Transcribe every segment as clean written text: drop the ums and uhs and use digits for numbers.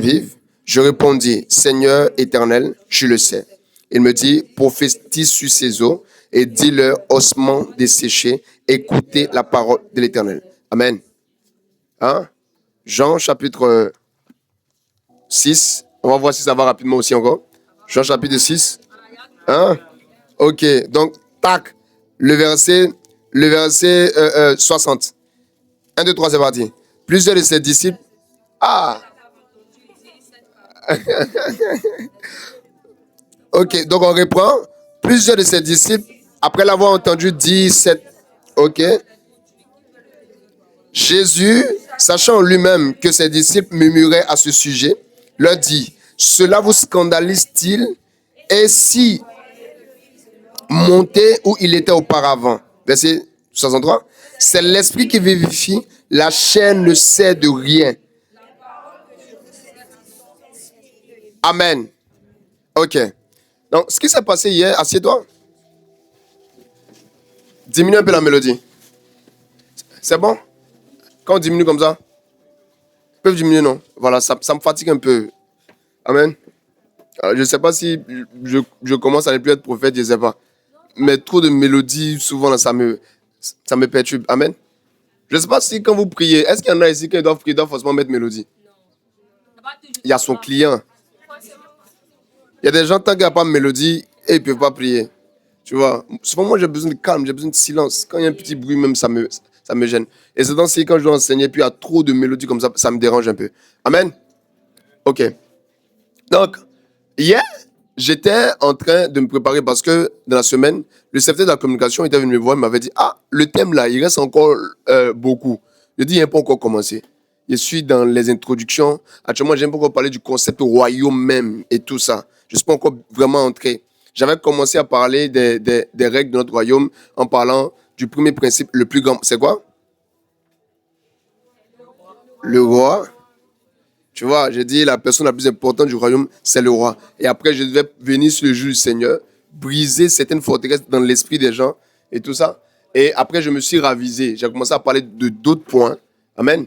vive. Je répondis, Seigneur éternel, tu le sais. Il me dit, prophétise sur ces eaux et dis-leur, ossements desséchés, écoutez la parole de l'Éternel. Amen. Hein? Jean chapitre 6. On va voir si ça va rapidement aussi encore. Jean chapitre 6. Hein? Ok, donc, tac, le verset 60. 1, 2, 3, c'est parti. Plusieurs de ses disciples. Ah! Ok, donc on reprend. Plusieurs de ses disciples, après l'avoir entendu dire ok. Jésus, sachant lui-même que ses disciples murmuraient à ce sujet, leur dit, cela vous scandalise-t-il? Et si montait où il était auparavant? Verset 63. C'est l'esprit qui vivifie, la chair ne sait de rien. Amen. Ok. Donc, ce qui s'est passé hier, assieds-toi. Diminue un peu la mélodie. C'est bon? Quand on diminue comme ça, ils peuvent diminuer, non? Voilà, ça me fatigue un peu. Amen. Alors, je ne sais pas si je commence à ne plus être prophète, je ne sais pas. Mais trop de mélodies, souvent, là, ça me perturbe. Amen. Je ne sais pas si quand vous priez, est-ce qu'il y en a ici qui doivent prier, doivent forcément mettre mélodie? Il y a son client. Il y a des gens, tant qu'il n'y a pas de mélodie, ils ne peuvent pas prier. Tu vois, souvent, moi, j'ai besoin de calme, j'ai besoin de silence. Quand il y a un petit bruit, même, ça me gêne. Et c'est dans quand je dois enseigner, puis il y a trop de mélodies comme ça me dérange un peu. Amen. Ok. Donc, hier, j'étais en train de me préparer parce que dans la semaine, le secrétaire de la communication était venu me voir et m'avait dit, ah, le thème là, il reste encore beaucoup. Je dis, il n'a pas encore commencé. Je suis dans les introductions. Actuellement, j'aime pas encore parler du concept royaume même et tout ça. Je ne suis pas encore vraiment entré. J'avais commencé à parler des règles de notre royaume en parlant du premier principe, le plus grand. C'est quoi? Le roi. Tu vois, j'ai dit la personne la plus importante du royaume, c'est le roi. Et après, je devais venir sur le jour du Seigneur, briser certaines forteresses dans l'esprit des gens et tout ça. Et après, je me suis ravisé. J'ai commencé à parler de d'autres points. Amen.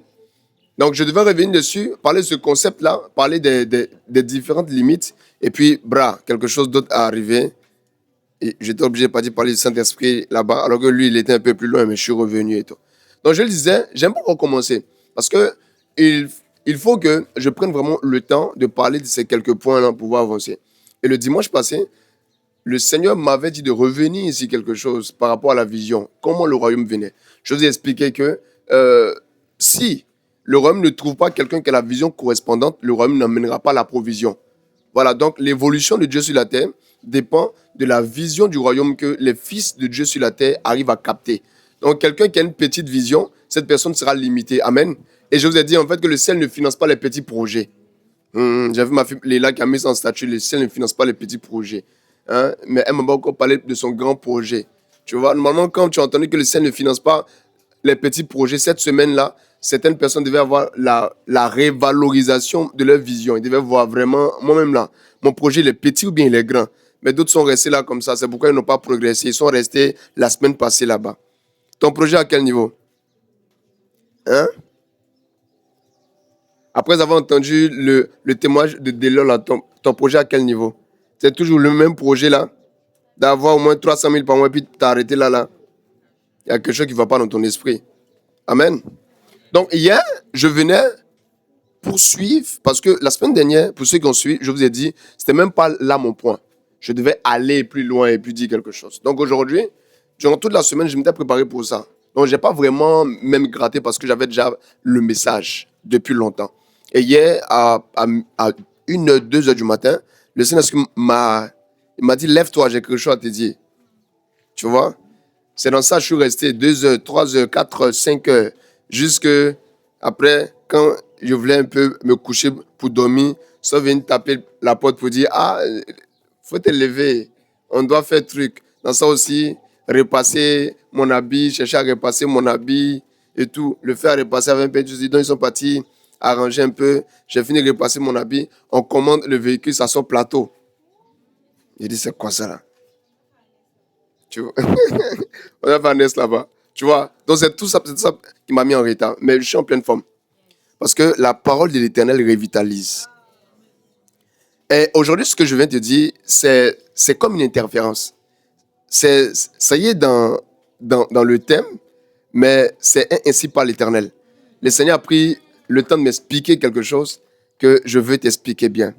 Donc, je devais revenir dessus, parler de ce concept-là, parler des différentes limites. Et puis, quelque chose d'autre est arrivé. Et j'étais obligé de parler du Saint-Esprit là-bas, alors que lui, il était un peu plus loin, mais je suis revenu et tout. Donc, je le disais, j'aime pas recommencer. Parce que il faut que je prenne vraiment le temps de parler de ces quelques points-là pour pouvoir avancer. Et le dimanche passé, le Seigneur m'avait dit de revenir ici quelque chose par rapport à la vision, comment le royaume venait. Je vous ai expliqué que si le royaume ne trouve pas quelqu'un qui a la vision correspondante, le royaume n'amènera pas la provision. Voilà, donc l'évolution de Dieu sur la terre dépend de la vision du royaume que les fils de Dieu sur la terre arrivent à capter. Donc quelqu'un qui a une petite vision, cette personne sera limitée. Amen. Et je vous ai dit en fait que le ciel ne finance pas les petits projets. J'ai vu ma fille Léla qui a mis en statut, le ciel ne finance pas les petits projets. Hein? Mais elle m'a pas encore parlé de son grand projet. Tu vois, normalement, quand tu as entendu que le ciel ne finance pas les petits projets, cette semaine-là, certaines personnes devaient avoir la révalorisation de leur vision. Ils devaient voir vraiment, moi-même là, mon projet, il est petit ou bien il est grand. Mais d'autres sont restés là comme ça. C'est pourquoi ils n'ont pas progressé. Ils sont restés la semaine passée là-bas. Ton projet à quel niveau? Hein? Après avoir entendu le témoignage de Délon, là, ton projet à quel niveau? C'est toujours le même projet là? D'avoir au moins 300 000 par mois et puis t'arrêter là. Il y a quelque chose qui ne va pas dans ton esprit. Amen. Donc hier, je venais poursuivre, parce que la semaine dernière, pour ceux qui ont suivi, je vous ai dit, c'était même pas là mon point. Je devais aller plus loin et puis dire quelque chose. Donc aujourd'hui, durant toute la semaine, je m'étais préparé pour ça. Donc je n'ai pas vraiment même gratté parce que j'avais déjà le message depuis longtemps. Et hier, à 1h, 2h du matin, le Seigneur m'a dit, lève-toi, j'ai quelque chose à te dire. Tu vois? C'est dans ça que je suis resté 2h, 3h, 4h, 5h, jusque après, quand je voulais un peu me coucher pour dormir, ça vient taper la porte pour dire, faut te lever, on doit faire truc. Dans ça aussi, repasser mon habit, chercher à repasser mon habit et tout. Le faire repasser avec un peu de choses. Donc ils sont partis arranger un peu. J'ai fini de repasser mon habit. On commande le véhicule, ça sort plateau. J'ai dit, c'est quoi ça là? Tu vois? On a Vanessa là-bas. Tu vois? Donc c'est tout ça, qui m'a mis en retard. Mais je suis en pleine forme. Parce que la parole de l'Éternel revitalise. Et aujourd'hui, ce que je viens de te dire, c'est comme une interférence. Ça y est dans le thème, mais c'est ainsi par l'Éternel. Le Seigneur a pris le temps de m'expliquer quelque chose que je veux t'expliquer bien.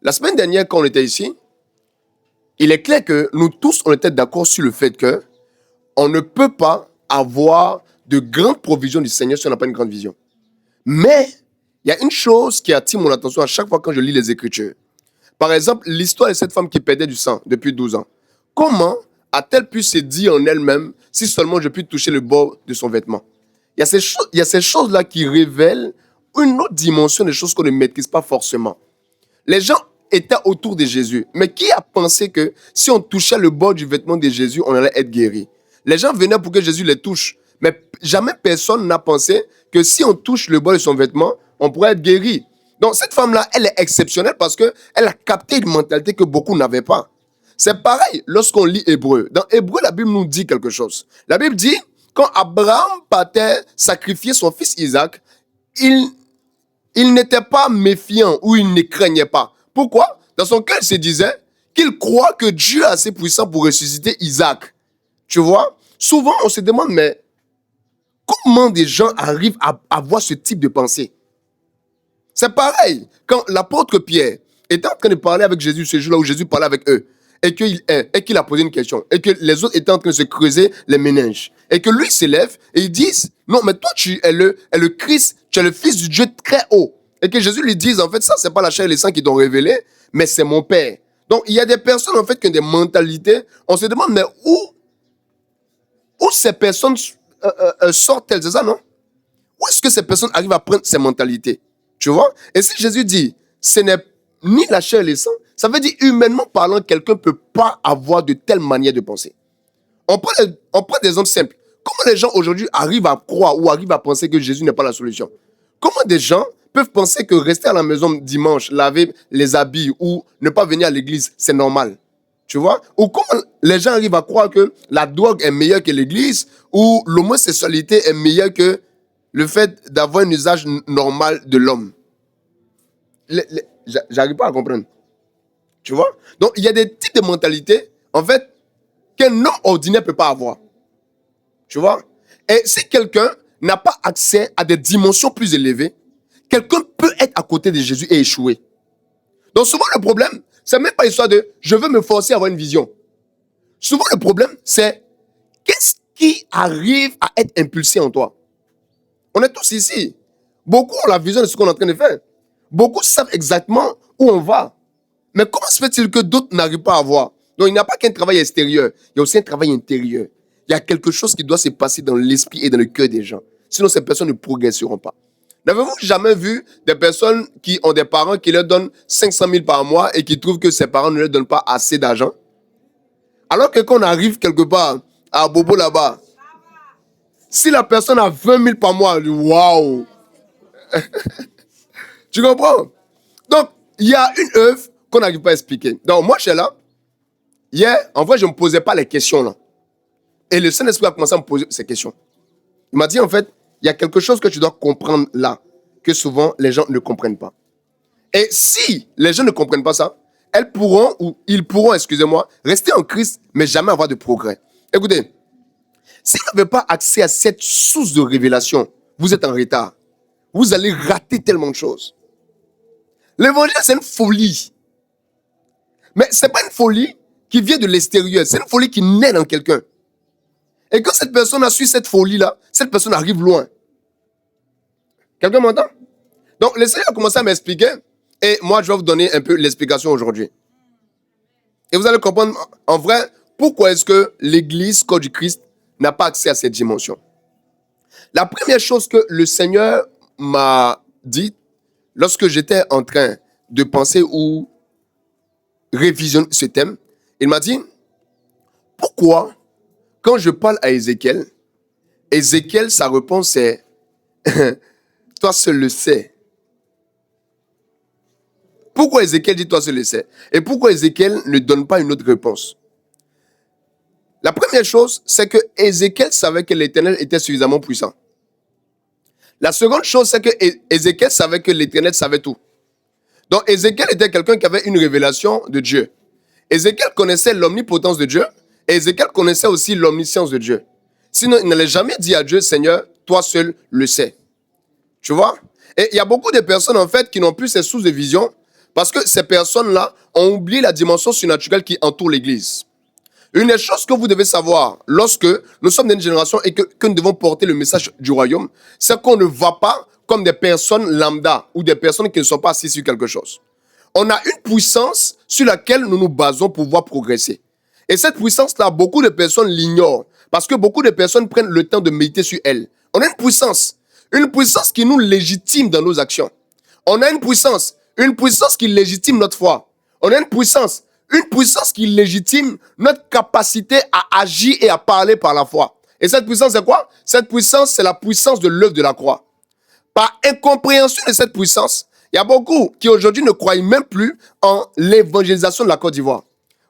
La semaine dernière, quand on était ici, il est clair que nous tous, on était d'accord sur le fait que on ne peut pas avoir de grandes provisions du Seigneur si on n'a pas une grande vision. Mais il y a une chose qui attire mon attention à chaque fois quand je lis les Écritures. Par exemple, l'histoire de cette femme qui perdait du sang depuis 12 ans. Comment a-t-elle pu se dire en elle-même si seulement je puis toucher le bord de son vêtement? Il y a ces choses-là qui révèlent une autre dimension des choses qu'on ne maîtrise pas forcément. Les gens étaient autour de Jésus, mais qui a pensé que si on touchait le bord du vêtement de Jésus, on allait être guéri? Les gens venaient pour que Jésus les touche, mais jamais personne n'a pensé que si on touche le bord de son vêtement, on pourrait être guéri. Donc cette femme-là, elle est exceptionnelle parce qu'elle a capté une mentalité que beaucoup n'avaient pas. C'est pareil lorsqu'on lit Hébreu. Dans Hébreu, la Bible nous dit quelque chose. La Bible dit, quand Abraham partait sacrifier son fils Isaac, il n'était pas méfiant ou il ne craignait pas. Pourquoi? Dans son cœur, il se disait qu'il croit que Dieu est assez puissant pour ressusciter Isaac. Tu vois? Souvent, on se demande, mais comment des gens arrivent à avoir ce type de pensée? C'est pareil. Quand l'apôtre Pierre était en train de parler avec Jésus ce jour-là où Jésus parlait avec eux, et qu'il a posé une question, et que les autres étaient en train de se creuser les méninges, et que lui s'élève et ils disent, non, mais toi, tu es le Christ, tu es le Fils du Dieu très haut. Et que Jésus lui dise, en fait, ça, c'est pas la chair et le sang qui t'ont révélé, mais c'est mon Père. Donc, il y a des personnes, en fait, qui ont des mentalités. On se demande, mais où ces personnes sortent-elles, c'est ça, non? Où est-ce que ces personnes arrivent à prendre ces mentalités? Tu vois? Et si Jésus dit, ce n'est ni la chair et le sang, ça veut dire, humainement parlant, quelqu'un ne peut pas avoir de telle manière de penser. On prend des exemples simples. Comment les gens aujourd'hui arrivent à croire ou arrivent à penser que Jésus n'est pas la solution? Comment des gens peuvent penser que rester à la maison dimanche, laver les habits ou ne pas venir à l'église, c'est normal? Tu vois? Ou comment les gens arrivent à croire que la drogue est meilleure que l'église ou l'homosexualité est meilleure que le fait d'avoir un usage normal de l'homme? J'arrive pas à comprendre. Tu vois? Donc, il y a des types de mentalités, en fait, qu'un homme ordinaire ne peut pas avoir. Tu vois? Et si quelqu'un n'a pas accès à des dimensions plus élevées, quelqu'un peut être à côté de Jésus et échouer. Donc, souvent, le problème, c'est même pas histoire de « je veux me forcer à avoir une vision ». Souvent, le problème, c'est qu'est-ce qui arrive à être impulsé en toi? On est tous ici. Beaucoup ont la vision de ce qu'on est en train de faire. Beaucoup savent exactement où on va. Mais comment se fait-il que d'autres n'arrivent pas à voir? Donc, il n'y a pas qu'un travail extérieur. Il y a aussi un travail intérieur. Il y a quelque chose qui doit se passer dans l'esprit et dans le cœur des gens. Sinon, ces personnes ne progresseront pas. N'avez-vous jamais vu des personnes qui ont des parents qui leur donnent 500 000 par mois et qui trouvent que ces parents ne leur donnent pas assez d'argent? Alors que quand on arrive quelque part, à Bobo là-bas, si la personne a 20 000 par mois, waouh! Tu comprends? Donc, il y a une œuvre qu'on n'arrive pas à expliquer. Donc, moi, je suis là. Hier, en vrai, je ne me posais pas les questions là. Et le Saint-Esprit a commencé à me poser ces questions. Il m'a dit, en fait, il y a quelque chose que tu dois comprendre là, que souvent les gens ne comprennent pas. Et si les gens ne comprennent pas ça, ils pourront, excusez-moi, rester en Christ, mais jamais avoir de progrès. Écoutez, si vous n'avez pas accès à cette source de révélation, vous êtes en retard. Vous allez rater tellement de choses. L'évangile, c'est une folie. Mais ce n'est pas une folie qui vient de l'extérieur. C'est une folie qui naît dans quelqu'un. Et quand cette personne a su cette folie-là, cette personne arrive loin. Quelqu'un m'entend? Donc, le Seigneur a commencé à m'expliquer. Et moi, je vais vous donner un peu l'explication aujourd'hui. Et vous allez comprendre, en vrai, pourquoi est-ce que l'Église, corps du Christ, n'a pas accès à cette dimension. La première chose que le Seigneur m'a dit, lorsque j'étais en train de penser ou révisionner ce thème, il m'a dit, pourquoi, quand je parle à Ézéchiel, sa réponse est, toi seul le sais. Pourquoi Ézéchiel dit toi seul le sais? Et pourquoi Ézéchiel ne donne pas une autre réponse? La première chose, c'est que Ézéchiel savait que l'Éternel était suffisamment puissant. La seconde chose, c'est que Ézéchiel savait que l'Éternel savait tout. Donc, Ézéchiel était quelqu'un qui avait une révélation de Dieu. Ézéchiel connaissait l'omnipotence de Dieu et Ézéchiel connaissait aussi l'omniscience de Dieu. Sinon, il n'allait jamais dire à Dieu, Seigneur, toi seul le sais. Tu vois? Et il y a beaucoup de personnes, en fait, qui n'ont plus ces sources de vision parce que ces personnes-là ont oublié la dimension surnaturelle qui entoure l'Église. Une des choses que vous devez savoir lorsque nous sommes dans une génération et que nous devons porter le message du royaume, c'est qu'on ne va pas comme des personnes lambda ou des personnes qui ne sont pas assises sur quelque chose. On a une puissance sur laquelle nous nous basons pour pouvoir progresser. Et cette puissance-là, beaucoup de personnes l'ignorent parce que beaucoup de personnes prennent le temps de méditer sur elle. On a une puissance qui nous légitime dans nos actions. On a une puissance qui légitime notre foi. On a une puissance qui légitime notre capacité à agir et à parler par la foi. Et cette puissance, c'est quoi? Cette puissance, c'est la puissance de l'œuvre de la croix. Par incompréhension de cette puissance, il y a beaucoup qui aujourd'hui ne croient même plus en l'évangélisation de la Côte d'Ivoire.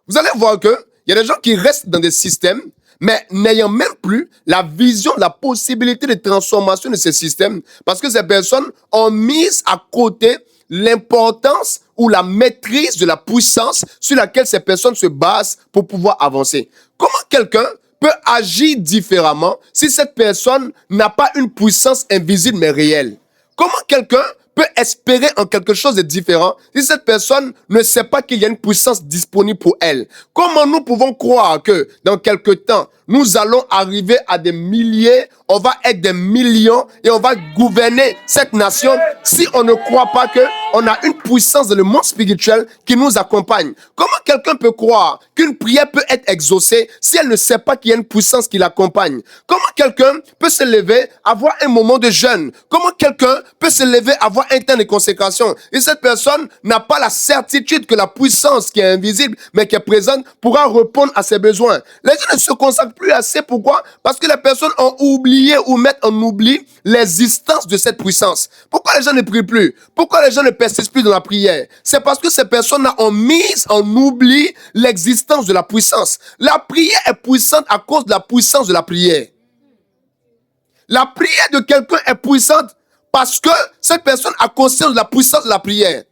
Vous allez voir qu'il y a des gens qui restent dans des systèmes, mais n'ayant même plus la vision, la possibilité de transformation de ces systèmes, parce que ces personnes ont mis à côté l'importance ou la maîtrise de la puissance sur laquelle ces personnes se basent pour pouvoir avancer. Comment quelqu'un peut agir différemment si cette personne n'a pas une puissance invisible mais réelle? Comment quelqu'un peut espérer en quelque chose de différent si cette personne ne sait pas qu'il y a une puissance disponible pour elle? Comment nous pouvons croire que dans quelque temps, nous allons arriver à des milliers, on va être des millions et on va gouverner cette nation si on ne croit pas qu'on a une puissance dans le monde spirituel qui nous accompagne? Comment quelqu'un peut croire qu'une prière peut être exaucée si elle ne sait pas qu'il y a une puissance qui l'accompagne? Comment quelqu'un peut se lever, avoir un moment de jeûne? Comment quelqu'un peut se lever, avoir un temps de consécration? Et cette personne n'a pas la certitude que la puissance qui est invisible mais qui est présente pourra répondre à ses besoins. Les gens ne se consacrent plus assez. Pourquoi? Parce que les personnes ont oublié ou mettent en oubli l'existence de cette puissance. Pourquoi les gens ne prient plus? Pourquoi les gens ne persistent plus dans la prière? C'est parce que ces personnes-là ont mis en oubli l'existence de la puissance. La prière est puissante à cause de la puissance de la prière. La prière de quelqu'un est puissante parce que cette personne a conscience de la puissance de la prière.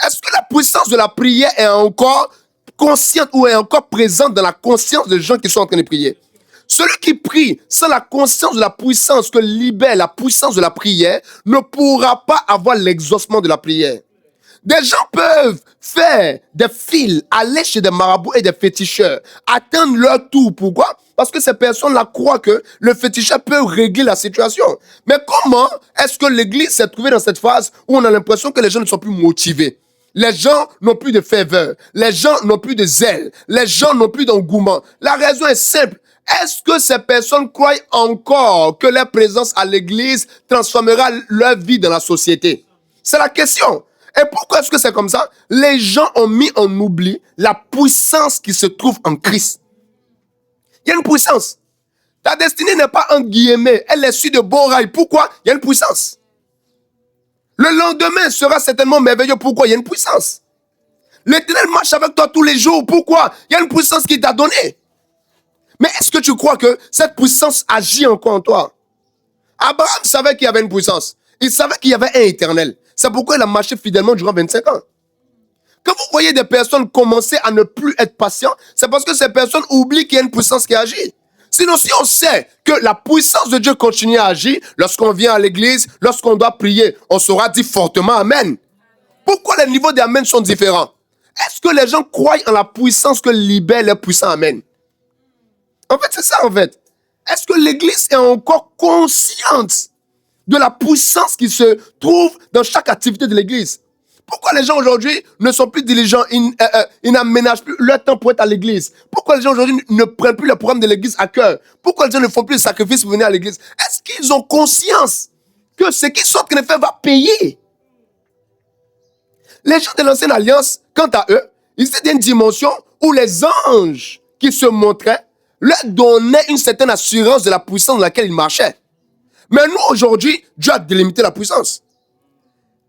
Est-ce que la puissance de la prière est encore consciente ou est encore présente dans la conscience des gens qui sont en train de prier? Celui qui prie sans la conscience de la puissance que libère la puissance de la prière ne pourra pas avoir l'exaucement de la prière. Des gens peuvent faire des fils, aller chez des marabouts et des féticheurs, attendre leur tour. Pourquoi? Parce que ces personnes-là croient que le féticheur peut régler la situation. Mais comment est-ce que l'Église s'est trouvée dans cette phase où on a l'impression que les gens ne sont plus motivés? Les gens n'ont plus de ferveur, les gens n'ont plus de zèle, les gens n'ont plus d'engouement. La raison est simple. Est-ce que ces personnes croient encore que leur présence à l'église transformera leur vie dans la société? C'est la question. Et pourquoi est-ce que c'est comme ça? Les gens ont mis en oubli la puissance qui se trouve en Christ. Il y a une puissance. Ta destinée n'est pas en guillemets, elle est sur de bons rails. Pourquoi? Il y a une puissance. Le lendemain sera certainement merveilleux. Pourquoi? Il y a une puissance. L'Éternel marche avec toi tous les jours. Pourquoi? Il y a une puissance qu'il t'a donnée. Mais est-ce que tu crois que cette puissance agit encore en toi? Abraham savait qu'il y avait une puissance. Il savait qu'il y avait un éternel. C'est pourquoi il a marché fidèlement durant 25 ans. Quand vous voyez des personnes commencer à ne plus être patients, c'est parce que ces personnes oublient qu'il y a une puissance qui agit. Sinon, si on sait que la puissance de Dieu continue à agir, lorsqu'on vient à l'église, lorsqu'on doit prier, on saura dire fortement Amen. Pourquoi les niveaux d'Amen sont différents? Est-ce que les gens croient en la puissance que libère le puissant Amen? En fait, c'est ça, en fait. Est-ce que l'Église est encore consciente de la puissance qui se trouve dans chaque activité de l'Église? Pourquoi les gens aujourd'hui ne sont plus diligents, ils n'aménagent plus leur temps pour être à l'église? Pourquoi les gens aujourd'hui ne prennent plus le programme de l'église à cœur? Pourquoi les gens ne font plus de sacrifices pour venir à l'église? Est-ce qu'ils ont conscience que ce qu'ils sont en train de faire va payer? Les gens de l'ancienne alliance, quant à eux, ils étaient dans une dimension où les anges qui se montraient leur donnaient une certaine assurance de la puissance dans laquelle ils marchaient. Mais nous, aujourd'hui, Dieu a délimité la puissance.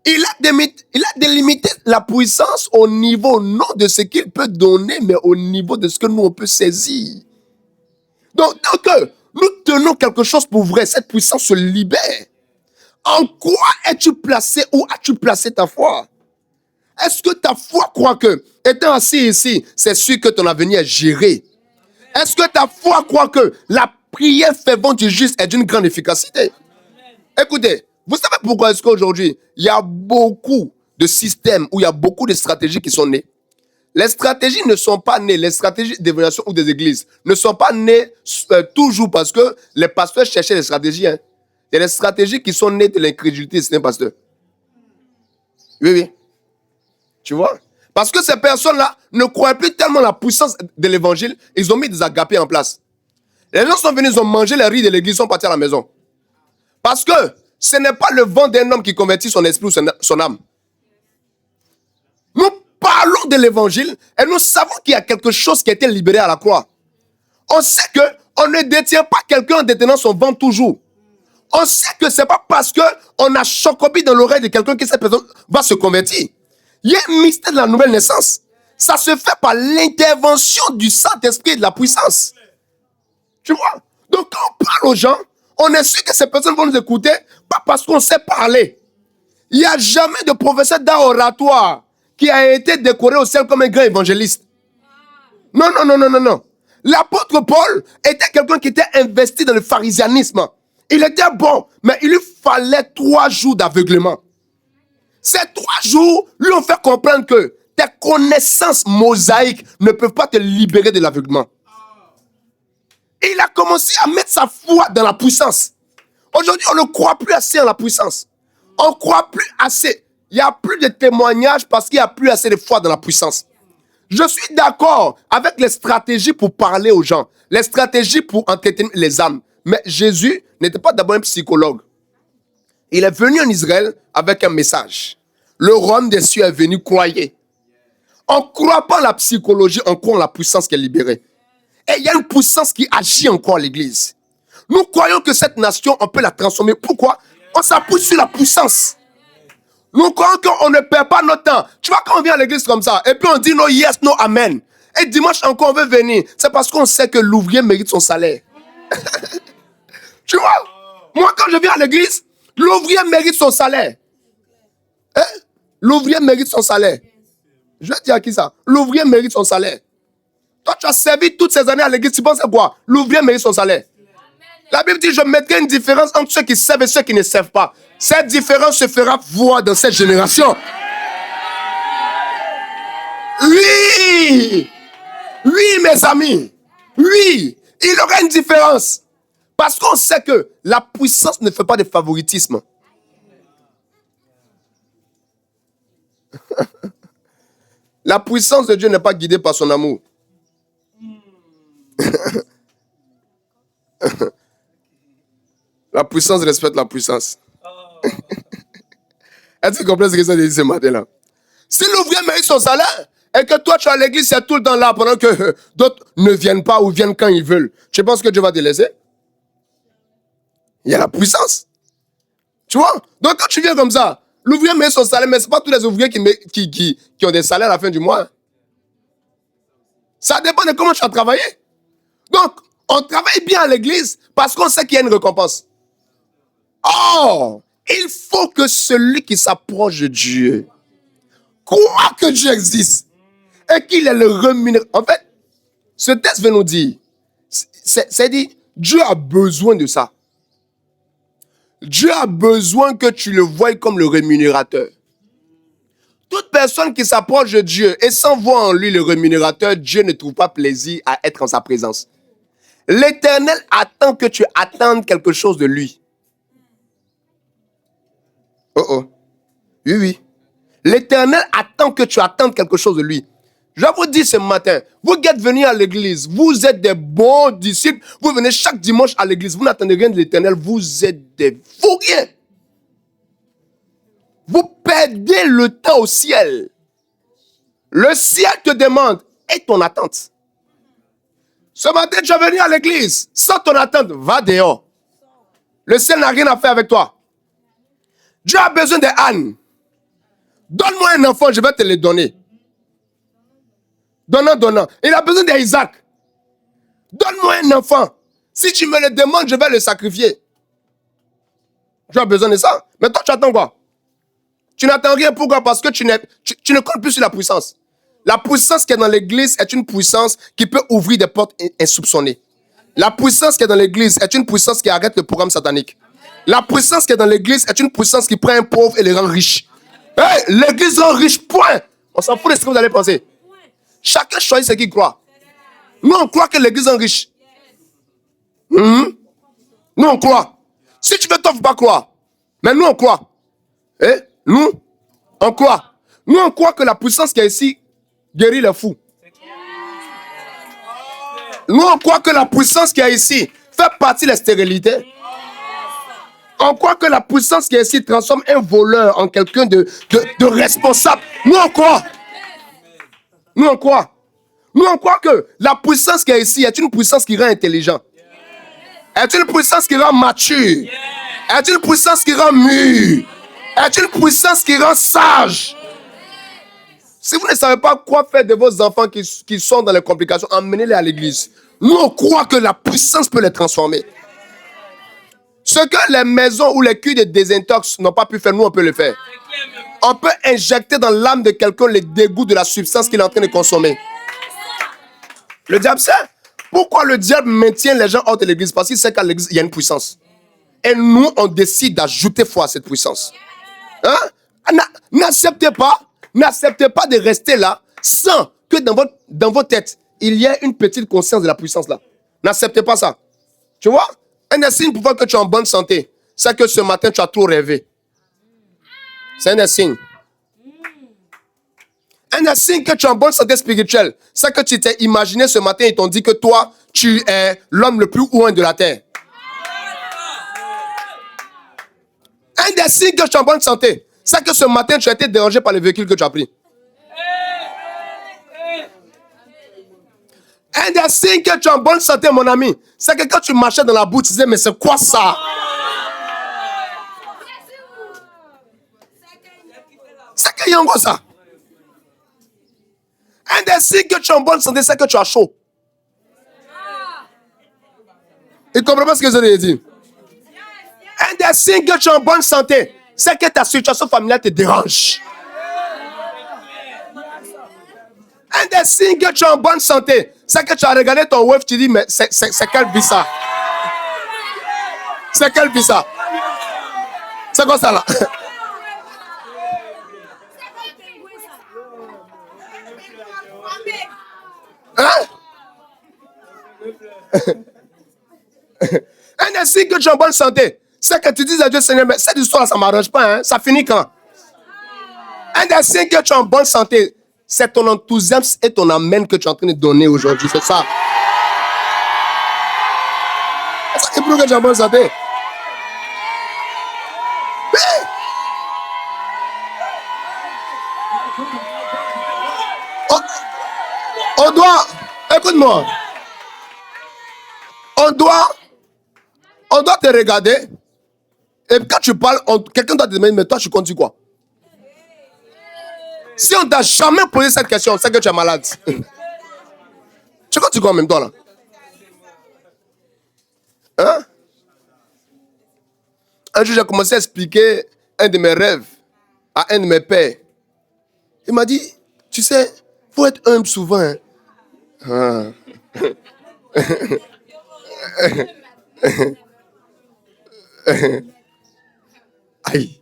Il a délimité la puissance au niveau non de ce qu'il peut donner, mais au niveau de ce que nous, on peut saisir. Donc, tant que nous tenons quelque chose pour vrai, cette puissance se libère. En quoi es-tu placé? Où as-tu placé ta foi? Est-ce que ta foi croit que, étant assis ici, c'est sûr que ton avenir est géré? Est-ce que ta foi croit que la prière fervente du juste est d'une grande efficacité? Écoutez, vous savez pourquoi est-ce qu'aujourd'hui, il y a beaucoup de systèmes où il y a beaucoup de stratégies qui sont nées? Les stratégies ne sont pas nées, les stratégies d'évaluation ou des églises ne sont pas nées toujours parce que les pasteurs cherchaient des stratégies. Hein. Il y a des stratégies qui sont nées de l'incrédulité de certains pasteurs. Oui, oui. Tu vois? Parce que ces personnes-là ne croyaient plus tellement la puissance de l'évangile, ils ont mis des agapés en place. Les gens sont venus, ils ont mangé les riz de l'église, ils sont partis à la maison. Parce que ce n'est pas le vent d'un homme qui convertit son esprit ou son âme. Nous parlons de l'évangile et nous savons qu'il y a quelque chose qui a été libéré à la croix. On sait qu'on ne détient pas quelqu'un en détenant son vent toujours. On sait que ce n'est pas parce qu'on a chocobie dans l'oreille de quelqu'un que cette personne va se convertir. Il y a un mystère de la nouvelle naissance. Ça se fait par l'intervention du Saint-Esprit et de la puissance. Tu vois? Donc quand on parle aux gens, on est sûr que ces personnes vont nous écouter, pas parce qu'on sait parler. Il n'y a jamais de professeur d'art oratoire qui a été décoré au ciel comme un grand évangéliste. Non, non, non, non, non, non. L'apôtre Paul était quelqu'un qui était investi dans le pharisianisme. Il était bon, mais il lui fallait 3 jours d'aveuglement. Ces 3 jours lui ont fait comprendre que tes connaissances mosaïques ne peuvent pas te libérer de l'aveuglement. Et il a commencé à mettre sa foi dans la puissance. Aujourd'hui, on ne croit plus assez en la puissance. On ne croit plus assez. Il n'y a plus de témoignages parce qu'il n'y a plus assez de foi dans la puissance. Je suis d'accord avec les stratégies pour parler aux gens, les stratégies pour entretenir les âmes. Mais Jésus n'était pas d'abord un psychologue. Il est venu en Israël avec un message. Le royaume des cieux est venu, croyez. On ne croit pas en la psychologie, on croit en la puissance qui est libérée. Et il y a une puissance qui agit encore à l'église. Nous croyons que cette nation, on peut la transformer. Pourquoi? On s'appuie sur la puissance. Nous croyons qu'on ne perd pas notre temps. Tu vois, quand on vient à l'église comme ça, et puis on dit no yes, no amen. Et dimanche encore, on veut venir. C'est parce qu'on sait que l'ouvrier mérite son salaire. Tu vois? Moi, quand je viens à l'église, l'ouvrier mérite son salaire. Hein? L'ouvrier mérite son salaire. Je vais dire à qui ça? L'ouvrier mérite son salaire. Toi, tu as servi toutes ces années à l'église, tu penses à quoi? L'ouvrier mérite son salaire. La Bible dit, je mettrai une différence entre ceux qui servent et ceux qui ne servent pas. Cette différence se fera voir dans cette génération. Oui! Oui, mes amis. Oui, il y aura une différence. Parce qu'on sait que la puissance ne fait pas de favoritisme. La puissance de Dieu n'est pas guidée par son amour. La puissance respecte la puissance. Est-ce que tu comprends ce que ça dit ce matin-là? Si l'ouvrier mérite son salaire et que toi tu es à l'église, c'est tout le temps là pendant que d'autres ne viennent pas ou viennent quand ils veulent, tu penses que Dieu va te laisser? Il y a la puissance. Tu vois? Donc quand tu viens comme ça, l'ouvrier mérite son salaire, mais ce n'est pas tous les ouvriers qui ont des salaires à la fin du mois. Ça dépend de comment tu as travaillé. Donc, on travaille bien à l'église parce qu'on sait qu'il y a une récompense. Oh, il faut que celui qui s'approche de Dieu croit que Dieu existe et qu'il est le rémunérateur. En fait, ce texte veut nous dire, c'est dit, Dieu a besoin de ça. Dieu a besoin que tu le voies comme le rémunérateur. Toute personne qui s'approche de Dieu et sans voir en lui le rémunérateur, Dieu ne trouve pas plaisir à être en sa présence. L'Éternel attend que tu attendes quelque chose de lui. Oh oh. Oui, oui. L'Éternel attend que tu attendes quelque chose de lui. Je vous dis ce matin, vous êtes venus à l'église, vous êtes des bons disciples, vous venez chaque dimanche à l'église, vous n'attendez rien de l'Éternel, vous êtes des fourriers. Vous perdez le temps au ciel. Le ciel te demande, et ton attente? Ce matin, tu es venu à l'église, sans ton attente, va dehors. Le ciel n'a rien à faire avec toi. Dieu a besoin de ânes. Donne-moi un enfant, je vais te le donner. Donnant, donnant. Il a besoin d'Isaac. Donne-moi un enfant. Si tu me le demandes, je vais le sacrifier. Tu as besoin de ça. Mais toi, tu attends quoi? Tu n'attends rien. Pourquoi? Parce que tu ne comptes plus sur la puissance. La puissance qui est dans l'église est une puissance qui peut ouvrir des portes insoupçonnées. La puissance qui est dans l'église est une puissance qui arrête le programme satanique. La puissance qui est dans l'église est une puissance qui prend un pauvre et le rend riche. Hey, l'église rend riche, point. On s'en fout de ce que vous allez penser. Chacun choisit ce qu'il croit. Nous, on croit que l'église rend riche. Nous, on croit. Si tu veux, toi, faut pas croire. Mais nous, on croit. Eh? Nous, on croit. Nous, on croit que la puissance qui est ici guérit les fous. Nous, on croit que la puissance qui est ici fait partie des stérilités. On croit que la puissance qui est ici transforme un voleur en quelqu'un de responsable. Nous, on croit. Nous, on croit. Nous, on croit que la puissance qui est ici est une puissance qui rend intelligent. Est une puissance qui rend mature. Est une puissance qui rend mûr. Est une puissance qui rend sage. Si vous ne savez pas quoi faire de vos enfants qui sont dans les complications, emmenez-les à l'église. Nous, on croit que la puissance peut les transformer. Ce que les maisons ou les culs de désintox n'ont pas pu faire, nous, on peut le faire. On peut injecter dans l'âme de quelqu'un les dégoûts de la substance qu'il est en train de consommer. Le diable sait. Pourquoi le diable maintient les gens hors de l'église? Parce qu'il sait qu'à l'église, il y a une puissance. Et nous, on décide d'ajouter foi à cette puissance. Hein? N'acceptez pas de rester là sans que dans votre tête, il y ait une petite conscience de la puissance là. N'acceptez pas ça. Tu vois? Un des signes pour voir que tu es en bonne santé, c'est que ce matin, tu as trop rêvé. C'est un des signes. Un des signes que tu es en bonne santé spirituelle, c'est que tu t'es imaginé ce matin et t'ont dit que toi, tu es l'homme le plus loin de la terre. Un des signes que tu es en bonne santé, c'est que ce matin, tu as été dérangé par le véhicule que tu as pris. Un des signes que tu es en bonne santé, mon ami, c'est que quand tu marchais dans la boue, tu disais, mais c'est quoi ça? C'est que yango ça. Un des signes que tu es en bonne santé, c'est que tu as chaud. Il ne comprend pas ce que je veux dire. Un des signes que tu es en bonne santé, c'est que ta situation familiale te dérange. Un des signes que tu es en bonne santé, c'est que tu as regardé ton web, tu dis, mais c'est quel visa? C'est quel visa? C'est quoi ça là? Hein? Un des signes que tu es en bonne santé, c'est que tu dis à Dieu, Seigneur, mais cette histoire, ça ne m'arrange pas, hein? Ça finit quand? Un des signes que tu es en bonne santé, c'est ton enthousiasme et ton amen que tu es en train de donner aujourd'hui. C'est ça. C'est ça qui prouve que tu es en bonne santé. Oui. On doit, écoute-moi, on doit te regarder et quand tu parles, quelqu'un doit te demander, mais toi tu conduis quoi? Si on t'a jamais posé cette question, c'est que tu es malade. Tu conduis quoi en même temps là? Hein? Un jour j'ai commencé à expliquer un de mes rêves à un de mes pères. Il m'a dit, tu sais, il faut être humble souvent. Hein? Ah. Aïe.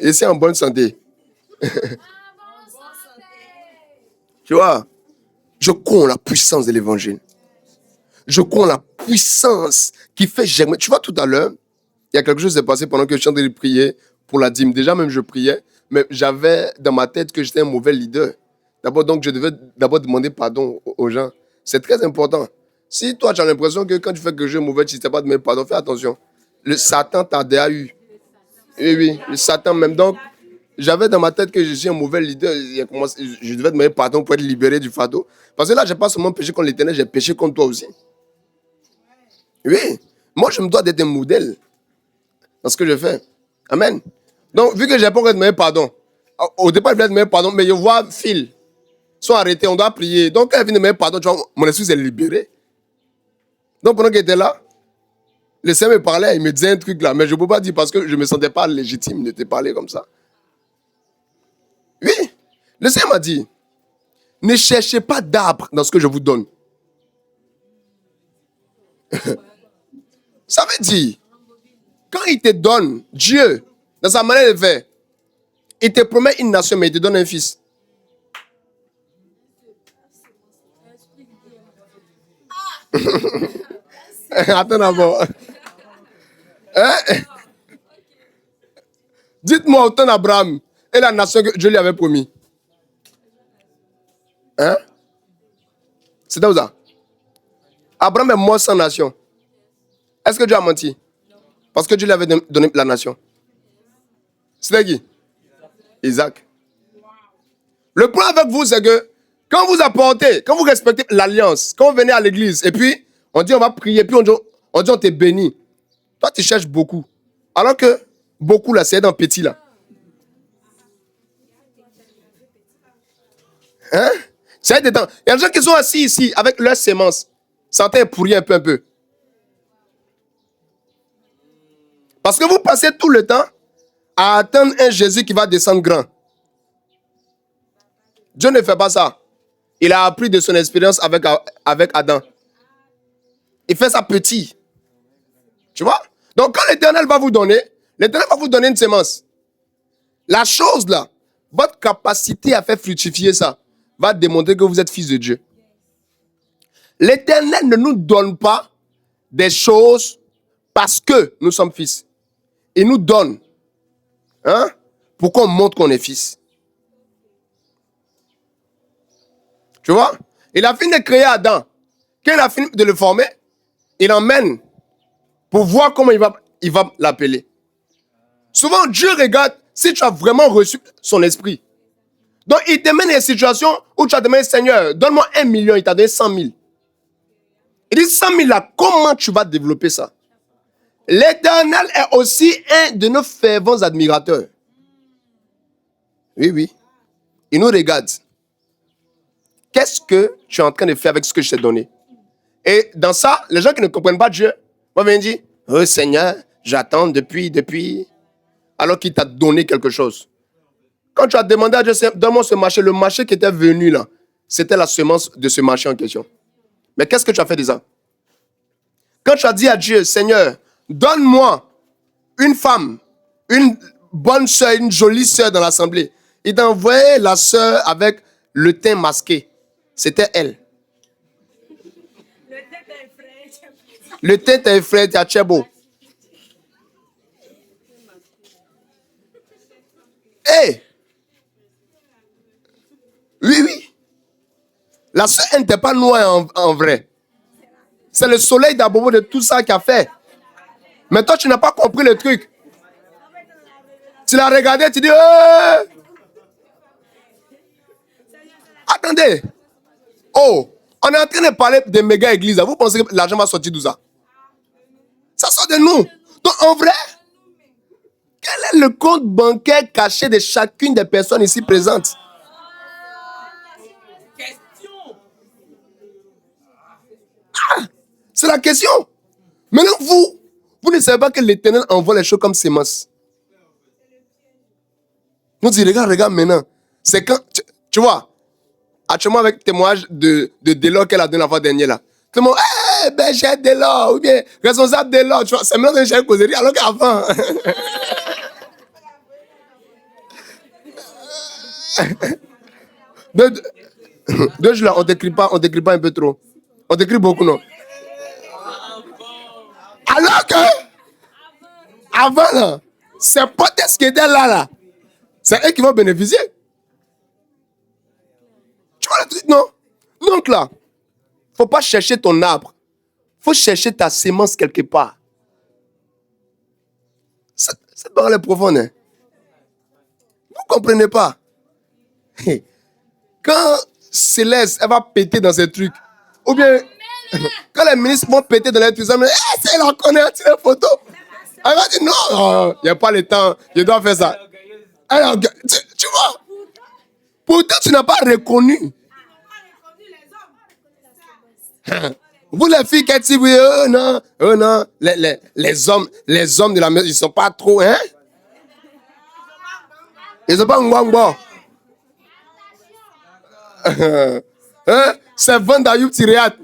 Et c'est en bonne santé. Tu vois, je crois en la puissance de l'évangile. Je crois en la puissance qui fait germer. Tu vois, tout à l'heure, il y a quelque chose qui s'est passé pendant que je suis en train de prier pour la dîme. Déjà, même je priais, mais j'avais dans ma tête que j'étais un mauvais leader. D'abord, donc, je devais d'abord demander pardon aux gens. C'est très important. Si toi, tu as l'impression que quand tu fais quelque chose de mauvais, tu ne sais pas demander pardon, fais attention. Le Satan t'a déjà eu. Oui, le Satan même. Donc, j'avais dans ma tête que je suis un mauvais leader. Je devais demander pardon pour être libéré du fardeau. Parce que là, je n'ai pas seulement péché contre l'Éternel, j'ai péché contre toi aussi. Oui. Moi, je me dois d'être un modèle dans ce que je fais. Amen. Donc, vu que je n'ai pas encore demandé pardon, au départ, je voulais demander pardon, mais je vois Phil. Ils sont arrêtés, on doit prier. Donc, quand elle vient de demander pardon, tu vois, mon esprit s'est libéré. Donc, pendant qu'elle était là, Le Seigneur me parlait, il me disait un truc là, mais je ne peux pas dire parce que je ne me sentais pas légitime de te parler comme ça. Oui, le Seigneur m'a dit, ne cherchez pas d'arbre dans ce que je vous donne. Ça veut dire, quand il te donne, Dieu, dans sa manière de faire, il te promet une nation, mais il te donne un fils. Attends d'abord. Hein? Dites-moi autant d'Abraham et la nation que Dieu lui avait promis. Hein? C'était où ça? Abraham est mort sans nation. Est-ce que Dieu a menti? Parce que Dieu lui avait donné la nation. C'était qui? Isaac. Le point avec vous, c'est que quand vous apportez, quand vous respectez l'alliance, quand vous venez à l'église, et puis on dit on va prier, puis on dit on t'est béni. Toi, tu cherches beaucoup. Alors que beaucoup, là, c'est dans petit, là. Hein? C'est des temps. Il y a des gens qui sont assis ici avec leurs sémences. Santé pourri un peu. Parce que vous passez tout le temps à attendre un Jésus qui va descendre grand. Dieu ne fait pas ça. Il a appris de son expérience avec Adam. Il fait ça petit. Tu vois? Donc quand l'Éternel va vous donner une sémence. La chose là, votre capacité à faire fructifier ça, va démontrer que vous êtes fils de Dieu. L'Éternel ne nous donne pas des choses parce que nous sommes fils. Il nous donne pour qu'on montre qu'on est fils. Tu vois? Il a fini de créer Adam. Quand il a fini de le former, il l'emmène pour voir comment il va l'appeler. Souvent, Dieu regarde si tu as vraiment reçu son esprit. Donc, il te mène à une situation où tu as demandé, Seigneur, donne-moi 1 million, il t'a donné 100 000. Il dit 100 000 là, comment tu vas développer ça? L'Éternel est aussi un de nos fervents admirateurs. Oui. Il nous regarde. Qu'est-ce que tu es en train de faire avec ce que je t'ai donné? Et dans ça, les gens qui ne comprennent pas Dieu vont venir dire, oh Seigneur, j'attends depuis, alors qu'il t'a donné quelque chose. Quand tu as demandé à Dieu, donne-moi ce marché, le marché qui était venu là, c'était la semence de ce marché en question. Mais qu'est-ce que tu as fait déjà? Quand tu as dit à Dieu, Seigneur, donne-moi une femme, une bonne soeur, une jolie soeur dans l'assemblée. Il t'a envoyé la soeur avec le teint masqué. C'était elle. Le teint est frais, tu as très beau. Hey! Oui. La soeur, elle n'était pas noire en vrai. C'est le soleil d'abord de tout ça qui a fait. Mais toi, tu n'as pas compris le truc. Tu l'as regardé, tu dis, attendez. Oh, on est en train de parler de méga églises. Vous pensez que l'argent va sortir d'où ça? Ça sort de nous. Donc, en vrai, quel est le compte bancaire caché de chacune des personnes ici présentes? C'est la question. Maintenant, vous ne savez pas que l'Éternel envoie les choses comme sémence. Nous dit, regarde maintenant. C'est quand, tu vois, actuellement avec le témoignage de Delors qu'elle a donné la fois dernière là. Tout le monde, berger Delors, ou bien responsable Delors, tu vois, c'est maintenant que j'ai une causerie, alors qu'avant. Deux jours là, on décrit pas un peu trop. On décrit beaucoup, non? Alors que, avant là, c'est pas ce qui était là. C'est eux qui vont bénéficier. Tu vois le truc, non? Donc là, faut pas chercher ton arbre. Faut chercher ta sémence quelque part. Cette parole est profonde. Hein? Vous ne comprenez pas. Quand Céleste, elle va péter dans ces trucs, ou bien quand les ministres vont péter dans les trucs, elle va dire, elle en connaît, elle tire une photo. Elle va dire, non, il n'y a pas le temps, je dois faire ça. Alors, tu vois, pourtant tu n'as pas reconnu. Vous les filles, qu'est-ce que non. Les hommes de la maison, ils sont pas trop, hein? Ils sont pas ngwangbo. Hein? C'est vendre Ayoub Tiriat.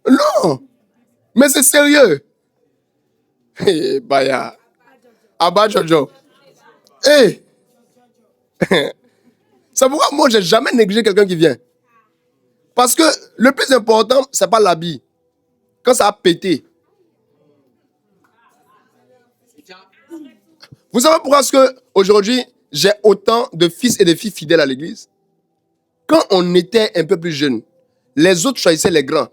Non, mais c'est sérieux. Hey, Baya. Abba Jojo. Hey. C'est pourquoi moi, j'ai jamais négligé quelqu'un qui vient. Parce que le plus important, c'est pas l'habit. Quand ça a pété. Vous savez pourquoi est-ce que aujourd'hui j'ai autant de fils et de filles fidèles à l'église? Quand on était un peu plus jeunes, les autres choisissaient les grands.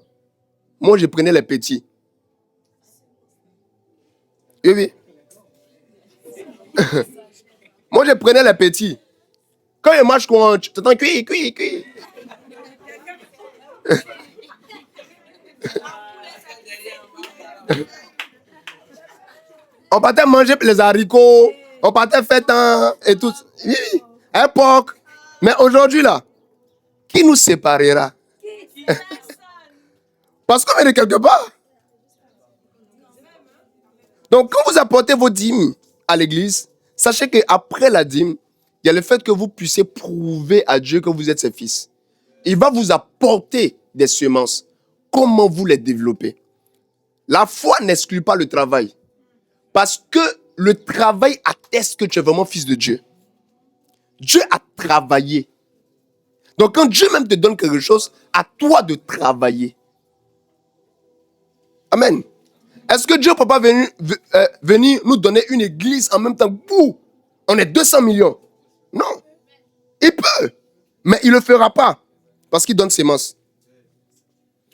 Moi, je prenais les petits. Oui, oui. Moi, je prenais les petits. Quand il marche, tu entends cuit. On partait manger les haricots, on partait faire temps et tout. Oui, oui. Époque. Mais aujourd'hui, là, qui nous séparera? Parce qu'on est de quelque part. Donc, quand vous apportez vos dîmes à l'église, sachez qu'après la dîme, il y a le fait que vous puissiez prouver à Dieu que vous êtes ses fils. Il va vous apporter des semences. Comment vous les développez? La foi n'exclut pas le travail. Parce que le travail atteste que tu es vraiment fils de Dieu. Dieu a travaillé. Donc, quand Dieu même te donne quelque chose, à toi de travailler. Amen. Est-ce que Dieu ne peut pas venir nous donner une église en même temps que vous? On est 200 millions. Non. Il peut. Mais il ne le fera pas. Parce qu'il donne sémence.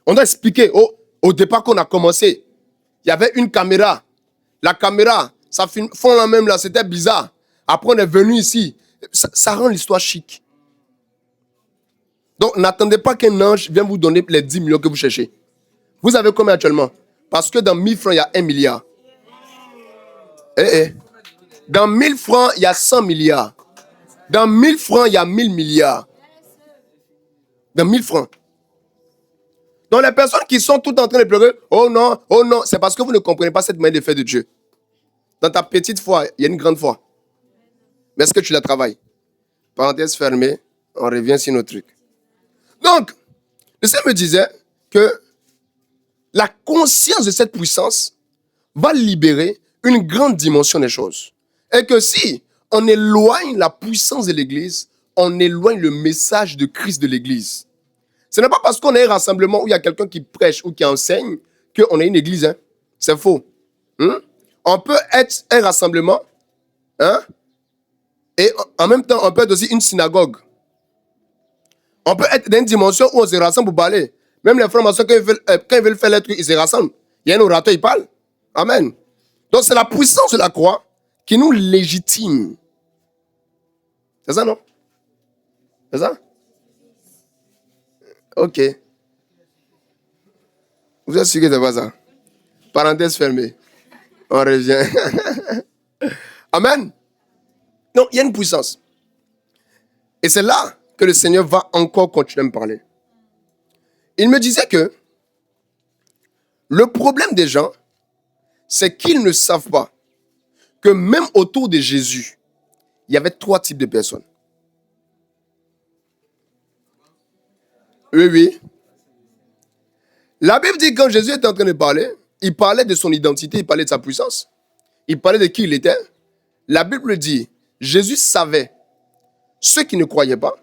On doit expliquer. Au départ qu'on a commencé, il y avait une caméra. La caméra, ça fond la même là, c'était bizarre. Après, on est venu ici. Ça rend l'histoire chic. Donc, n'attendez pas qu'un ange vienne vous donner les 10 millions que vous cherchez. Vous avez combien actuellement? Parce que dans 1000 francs, il y a 1 milliard. Dans 1000 francs, il y a 100 milliards. Dans 1000 francs, il y a 1000 milliards. Dans 1000 francs. Donc, les personnes qui sont toutes en train de pleurer, oh non, c'est parce que vous ne comprenez pas cette manière de faire de Dieu. Dans ta petite foi, il y a une grande foi. Mais est-ce que tu la travailles? Parenthèse fermée, on revient sur nos trucs. Donc, le Seigneur me disait que la conscience de cette puissance va libérer une grande dimension des choses. Et que si on éloigne la puissance de l'Église, on éloigne le message de Christ de l'Église. Ce n'est pas parce qu'on a un rassemblement où il y a quelqu'un qui prêche ou qui enseigne qu'on est une église. Hein? C'est faux. On peut être un rassemblement, hein? Et en même temps, on peut être aussi une synagogue. On peut être dans une dimension où on se rassemble pour parler. Même les francs-maçons, quand ils veulent faire les trucs, ils se rassemblent. Il y a un orateur, il parle. Amen. Donc, c'est la puissance de la croix qui nous légitime. C'est ça, non? C'est ça? Ok. Vous êtes sûr que c'est pas ça? Parenthèse fermée. On revient. Amen. Donc, il y a une puissance. Et c'est là que le Seigneur va encore continuer à me parler. Il me disait que le problème des gens, c'est qu'ils ne savent pas que même autour de Jésus, il y avait 3 types de personnes. Oui, oui. La Bible dit que quand Jésus était en train de parler, il parlait de son identité, il parlait de sa puissance. Il parlait de qui il était. La Bible dit, Jésus savait ceux qui ne croyaient pas.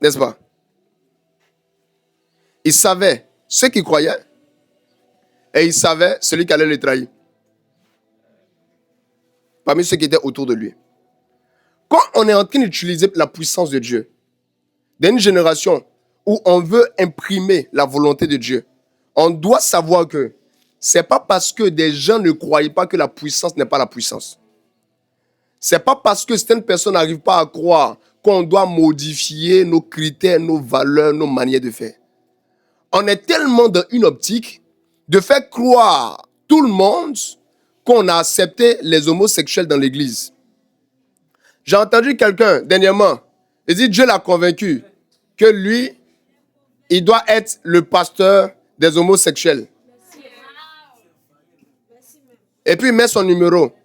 N'est-ce pas? Il savait ceux qui croyaient et il savait celui qui allait le trahir. Parmi ceux qui étaient autour de lui. Quand on est en train d'utiliser la puissance de Dieu, dans une génération où on veut imprimer la volonté de Dieu, on doit savoir que ce n'est pas parce que des gens ne croient pas que la puissance n'est pas la puissance. Ce n'est pas parce que certaines personnes n'arrivent pas à croire qu'on doit modifier nos critères, nos valeurs, nos manières de faire. On est tellement dans une optique de faire croire tout le monde qu'on a accepté les homosexuels dans l'église. J'ai entendu quelqu'un dernièrement. Il dit Dieu l'a convaincu que lui, il doit être le pasteur des homosexuels. Et puis il met son numéro.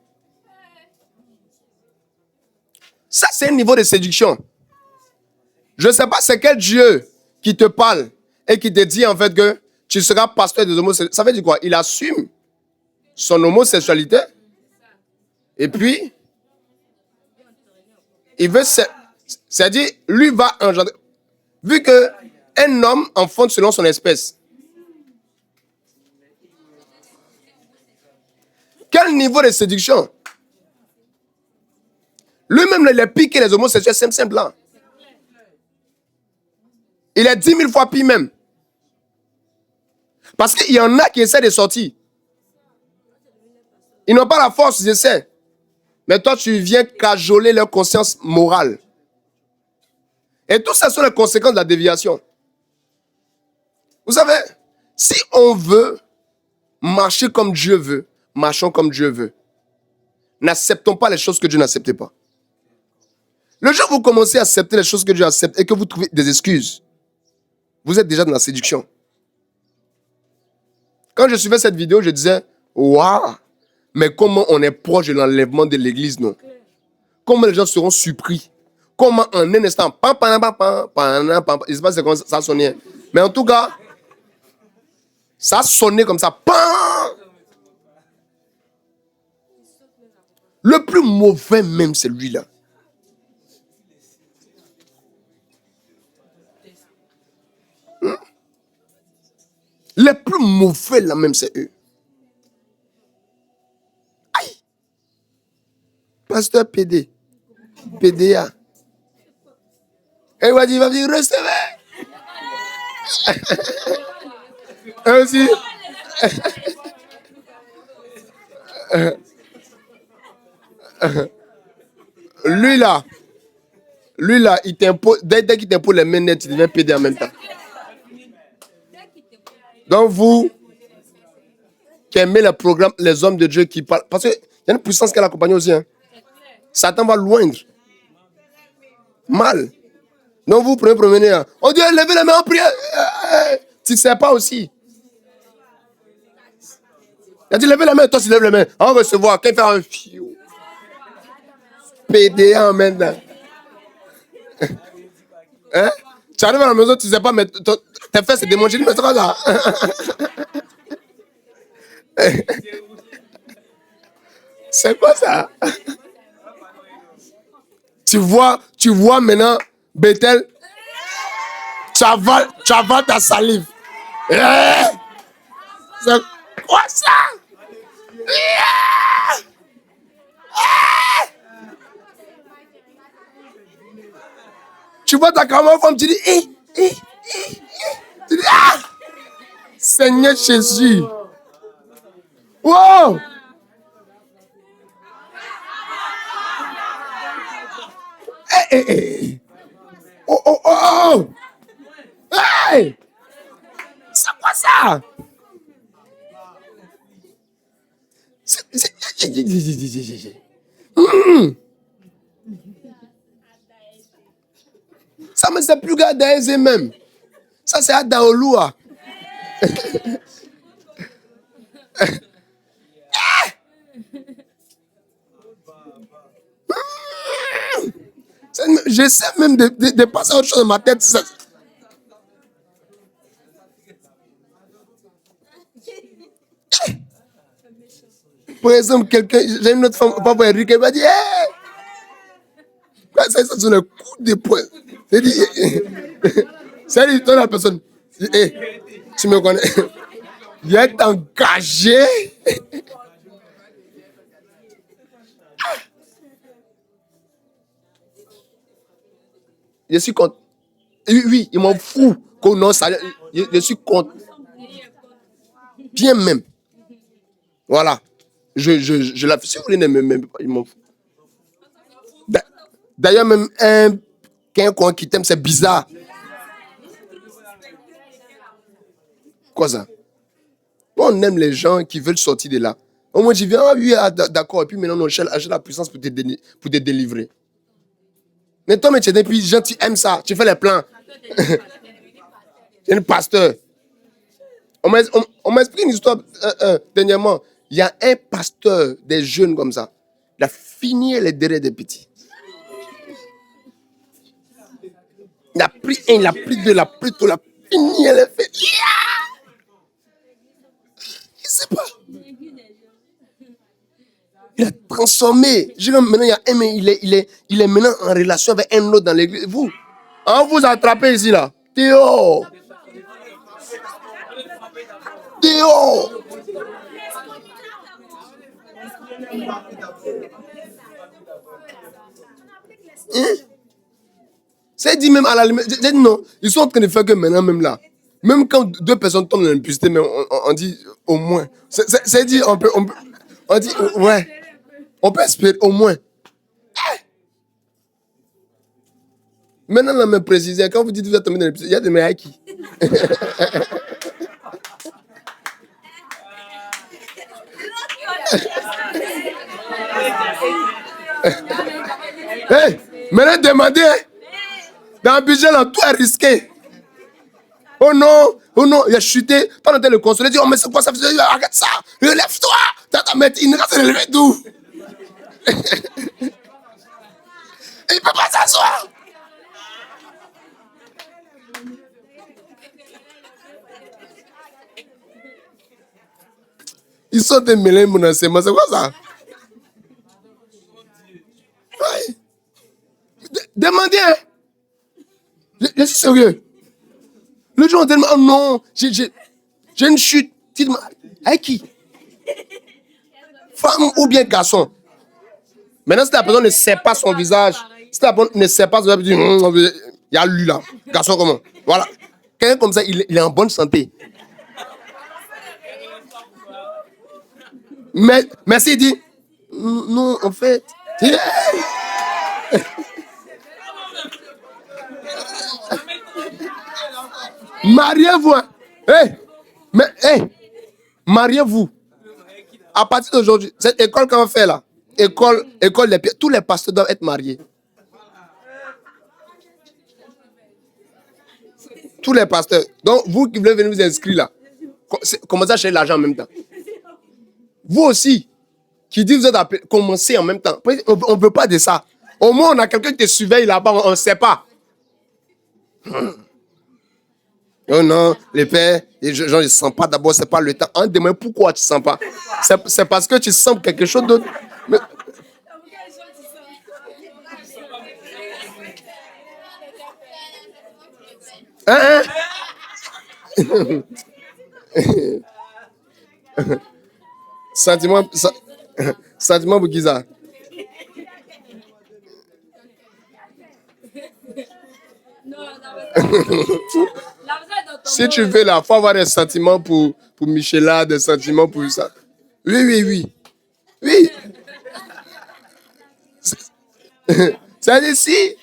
Ça, c'est un niveau de séduction. Je ne sais pas c'est quel Dieu qui te parle et qui te dit en fait que tu seras pasteur des homosexuels. Ça veut dire quoi? Il assume son homosexualité et puis il veut, c'est-à-dire lui va engendrer. Vu qu'un homme enfanne selon son espèce. Quel niveau de séduction? Lui-même, il est pire que les homosexuels, simple là. Il est 10 000 fois pire même. Parce qu'il y en a qui essaient de sortir. Ils n'ont pas la force, ils essaient. Mais toi, tu viens cajoler leur conscience morale. Et tout ça sont les conséquences de la déviation. Vous savez, si on veut marcher comme Dieu veut, marchons comme Dieu veut. N'acceptons pas les choses que Dieu n'acceptait pas. Le jour où vous commencez à accepter les choses que Dieu accepte et que vous trouvez des excuses, vous êtes déjà dans la séduction. Quand je suivais cette vidéo, je disais, waouh, mais comment on est proche de l'enlèvement de l'église, non? Comment les gens seront surpris? Comment en un instant, je ne sais pas comment ça a sonné. Mais en tout cas, ça a sonné comme ça. Le plus mauvais même, c'est lui-là. Les plus mauvais là même, c'est eux. Aïe! Pasteur PD. PDA. Et il va dire, recevez. Eux aussi. Lui là, il t'impose, dès qu'il t'impose les mains nettes, il devient PD en même temps. Donc vous, qui aimez les programmes, les hommes de Dieu qui parlent, parce qu'il y a une puissance qui l'accompagne aussi. Hein. Satan va loindre. Mal. Donc vous prenez promener. Hein. On dit, levez les mains en prière. Tu ne sais pas aussi. Il a dit, levez la main, toi tu lèves les mains. On va recevoir. Quelqu'un fait un fiou. PDA maintenant. Hein? Tu arrives à la maison, tu ne sais pas, mais tes fesses se démontent. Je dis, mais c'est quoi ça? C'est quoi ça? Tu vois maintenant, Bethel, tu avales ta salive. C'est quoi ça? Tu vois ta caméra femme, tu dis, tu dis, Seigneur Jésus. Wow! Oh! Hey! C'est quoi ça? Ça, mais c'est plus Gadaïsé même. Ça, c'est Adaoloua. J'essaie même de passer à autre chose dans ma tête. Ça. Par exemple, j'ai une autre femme, papa Enrique, elle m'a dit, ça sont les coups de poing. J'ai dit, salut, toi la personne. Tu me connais. Il est engagé. Je suis contre. Oui, il m'en fout. Non, ça, je suis contre. Bien même. Voilà. Je la fais. Si vous voulez, même, il m'en fout. D'ailleurs, même quelqu'un qui t'aime, c'est bizarre. Quoi ça? On aime les gens qui veulent sortir de là. Au moins, je viens, oui, d'accord. Et puis maintenant, on cherche la puissance pour te délivrer. Mais toi, mais tu es des gens, tu aimes ça. Tu fais les plans. Tu es un pasteur. On m'a expliqué une histoire dernièrement. Il y a un pasteur des jeunes comme ça. Il a fini les derrière des petits. Il a pris un, il a pris deux, il a pris tout, il a fini, elle a fait. Je sais pas. Il a transformé. Je dis, maintenant, il y a un, mais il est maintenant en relation avec un autre dans l'église. Vous, on vous attrapez ici, là. Théo. Théo. Hein? C'est dit même à la limite. J'ai dit non. Ils sont en train de faire que maintenant, même là. Même quand deux personnes tombent dans l'impudicité, mais on dit au moins. C'est dit, on dit, ouais. On peut espérer au moins. Maintenant, on me préciser, quand vous dites que vous êtes tombé dans l'impudicité, il y a des mecs qui. Hey, maintenant, demandez. Dans le budget, là, tout est risqué. Oh non, il a chuté. Toi, on était le consoler, dit, oh, mais c'est quoi ça? Arrête ça, relève-toi. Mais il ne va se lever d'où? Il ne peut pas s'asseoir. Ils sont démêlés, mon enseignement. C'est quoi ça? Ouais. Demandez. Hein. Je suis sérieux. Le jour, on dit, oh non, j'ai une chute. Dites-moi, avec qui? Femme ou bien garçon? Maintenant, si la personne ne sait pas son visage, si la personne ne sait pas son visage, il y a lui là. Garçon comment? Voilà. Quelqu'un comme ça, il est en bonne santé. Mais s'il dit, non, en fait. Mariez-vous. Hein. Hey, mais, hey, mariez-vous. À partir d'aujourd'hui, cette école qu'on va faire là, école des pierres, tous les pasteurs doivent être mariés. Tous les pasteurs. Donc, vous qui voulez venir vous inscrire là, commencez à chercher l'argent en même temps. Vous aussi, qui dites que vous êtes appelés, commencez en même temps. On ne veut pas de ça. Au moins, on a quelqu'un qui te surveille là-bas, on ne sait pas. Oh non, les pères, les gens ne sentent pas d'abord, c'est pas le temps. On demande pourquoi tu ne sens pas. C'est parce que tu sens quelque chose d'autre. Mais... Hein? Sentiment Bougiza. Si tu veux là, il faut avoir des sentiments pour Michela, des sentiments pour ça. Oui. C'est-à-dire si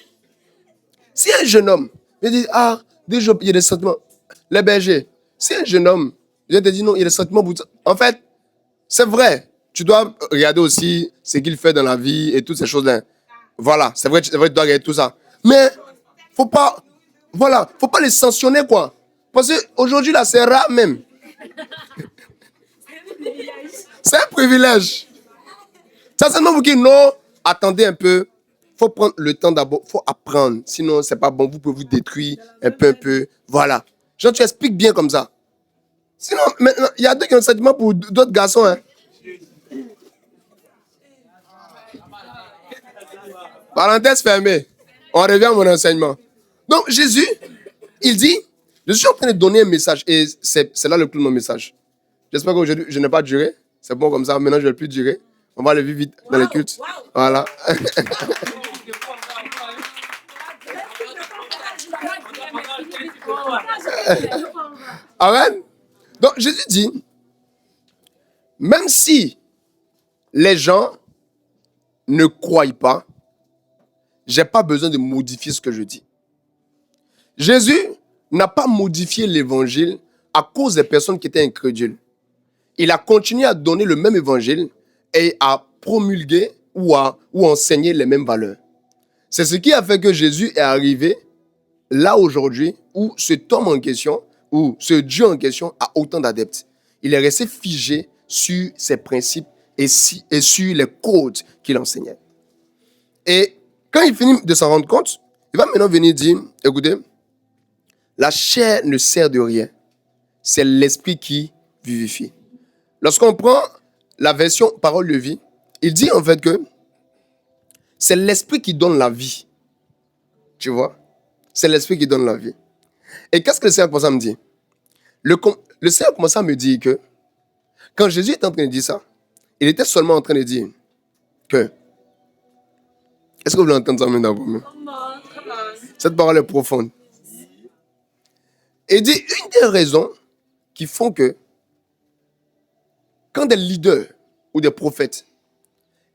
un jeune homme, il dit, déjà, il y a des sentiments. Les bergers, si un jeune homme, je te dis non, il y a des sentiments pour ça. En fait, c'est vrai. Tu dois regarder aussi ce qu'il fait dans la vie et toutes ces choses-là. Voilà, c'est vrai, tu dois regarder tout ça. Mais, faut pas les sanctionner, quoi. Parce qu'aujourd'hui, là, c'est rare même. C'est un privilège. Ça, c'est non vous qui, non, attendez un peu. Il faut prendre le temps d'abord. Il faut apprendre. Sinon, c'est pas bon. Vous pouvez vous détruire un peu. Voilà. Genre, tu expliques bien comme ça. Sinon, maintenant, il y a d'autres qui ont un sentiment pour d'autres garçons. Hein. Parenthèse fermée. On revient à mon enseignement. Donc, Jésus, il dit, je suis en train de donner un message. Et c'est là le clou de mon message. J'espère qu'aujourd'hui, je n'ai pas duré. C'est bon comme ça. Maintenant, je ne vais plus durer. On va aller vivre vite dans les cultes. Voilà. Amen. Donc, Jésus dit, même si les gens ne croient pas, je n'ai pas besoin de modifier ce que je dis. Jésus n'a pas modifié l'évangile à cause des personnes qui étaient incrédules. Il a continué à donner le même évangile et à promulguer ou enseigner les mêmes valeurs. C'est ce qui a fait que Jésus est arrivé là aujourd'hui où cet homme en question, ou ce Dieu en question a autant d'adeptes. Il est resté figé sur ses principes et sur les codes qu'il enseignait. Et quand il finit de s'en rendre compte, il va maintenant venir dire, écoutez, la chair ne sert de rien. C'est l'esprit qui vivifie. Lorsqu'on prend la version parole de vie, il dit en fait que c'est l'esprit qui donne la vie. Tu vois? C'est l'esprit qui donne la vie. Et qu'est-ce que le Seigneur commence à me dire? Le Seigneur commence à me dire que quand Jésus est en train de dire ça, il était seulement en train de dire que... Est-ce que vous l'entendez ça maintenant? Cette parole est profonde. Et il dit une des raisons qui font que quand des leaders ou des prophètes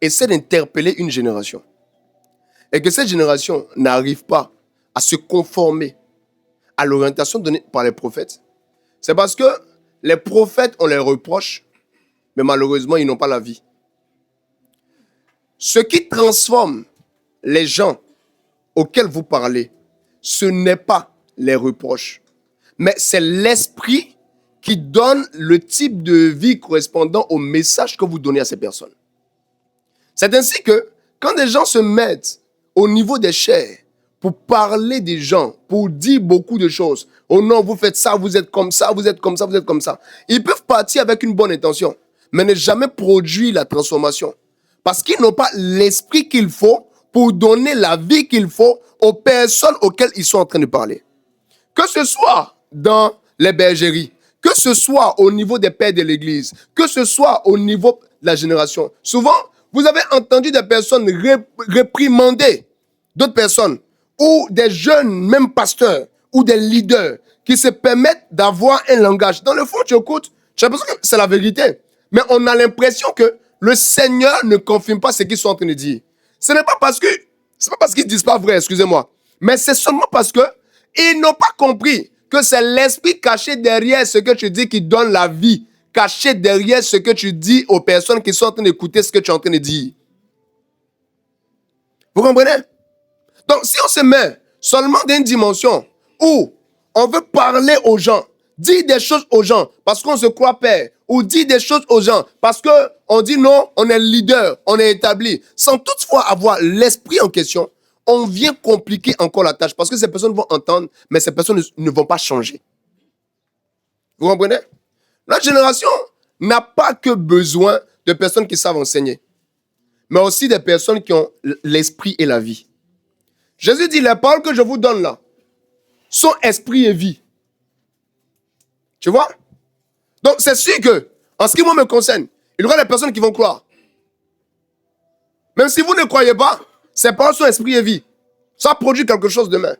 essaient d'interpeller une génération et que cette génération n'arrive pas à se conformer à l'orientation donnée par les prophètes, c'est parce que les prophètes, on les reproche, mais malheureusement, ils n'ont pas la vie. Ce qui transforme les gens auxquels vous parlez, ce n'est pas les reproches, mais c'est l'esprit qui donne le type de vie correspondant au message que vous donnez à ces personnes. C'est ainsi que quand des gens se mettent au niveau des chairs pour parler des gens, pour dire beaucoup de choses, oh non, vous faites ça, vous êtes comme ça, vous êtes comme ça, vous êtes comme ça, ils peuvent partir avec une bonne intention, mais ne jamais produire la transformation. Parce qu'ils n'ont pas l'esprit qu'il faut pour donner la vie qu'il faut aux personnes auxquelles ils sont en train de parler. Que ce soit dans les bergeries, que ce soit au niveau des pères de l'église, que ce soit au niveau de la génération. Souvent, vous avez entendu des personnes réprimander d'autres personnes, ou des jeunes, même pasteurs, ou des leaders, qui se permettent d'avoir un langage. Dans le fond, tu écoutes, j'ai l'impression que c'est la vérité. Mais on a l'impression que le Seigneur ne confirme pas ce qu'ils sont en train de dire. Ce n'est pas parce qu'ils ne disent pas vrai, excusez-moi. Mais c'est seulement parce qu'ils n'ont pas compris que c'est l'esprit caché derrière ce que tu dis qui donne la vie, caché derrière ce que tu dis aux personnes qui sont en train d'écouter ce que tu es en train de dire. Vous comprenez? Donc, si on se met seulement dans une dimension où on veut parler aux gens, dire des choses aux gens parce qu'on se croit père, ou dire des choses aux gens parce qu'on dit non, on est leader, on est établi, sans toutefois avoir l'esprit en question, on vient compliquer encore la tâche parce que ces personnes vont entendre, mais ces personnes ne vont pas changer. Vous comprenez? Notre génération n'a pas que besoin de personnes qui savent enseigner, mais aussi des personnes qui ont l'esprit et la vie. Jésus dit, les paroles que je vous donne là sont esprit et vie. Tu vois? Donc c'est sûr que, en ce qui moi me concerne, il y aura des personnes qui vont croire. Même si vous ne croyez pas, ces paroles sont esprit et vie. Ça produit quelque chose demain.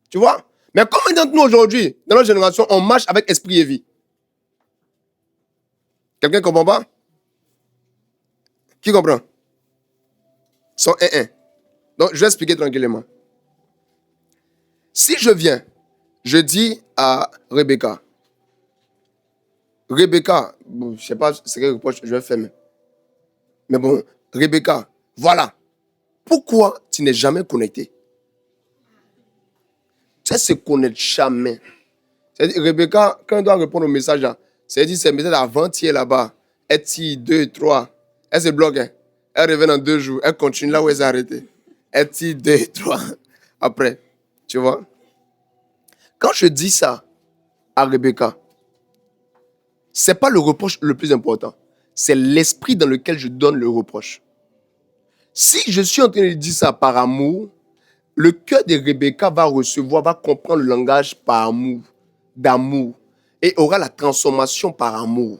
Tu vois? Mais combien d'entre nous aujourd'hui, dans notre génération, on marche avec esprit et vie? Quelqu'un ne comprend pas? Qui comprend? Ils sont un. Donc, je vais expliquer tranquillement. Si je viens, je dis à Rebecca, bon, je ne sais pas ce que je vais faire, mais bon, Rebecca, voilà. Pourquoi tu n'es jamais connecté? Tu sais, se connecte jamais. C'est-à-dire, Rebecca, quand elle doit répondre au message, là, c'est-à-dire, c'est peut-être avant-hier là-bas. Elle tire 2, 3. Elle se bloque. Hein. Elle revient dans 2 jours. Elle continue là où elle s'est arrêtée. Elle tire 2, 3. Après, tu vois? Quand je dis ça à Rebecca, ce n'est pas le reproche le plus important. C'est l'esprit dans lequel je donne le reproche. Si je suis en train de dire ça par amour, le cœur de Rebecca va recevoir, va comprendre le langage par amour, d'amour, et aura la transformation par amour.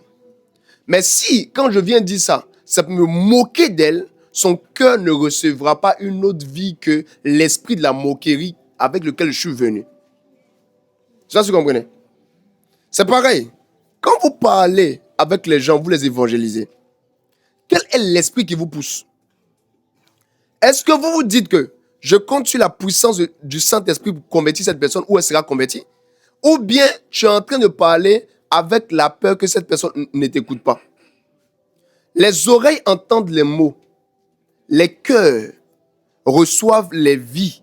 Mais si, quand je viens dire ça, ça peut me moquer d'elle, son cœur ne recevra pas une autre vie que l'esprit de la moquerie avec lequel je suis venu. Ça, vous comprenez? C'est pareil. Quand vous parlez avec les gens, vous les évangélisez. Quel est l'esprit qui vous pousse? Est-ce que vous vous dites que je compte sur la puissance du Saint-Esprit pour convertir cette personne ou elle sera convertie? Ou bien tu es en train de parler avec la peur que cette personne ne t'écoute pas? Les oreilles entendent les mots. Les cœurs reçoivent les vies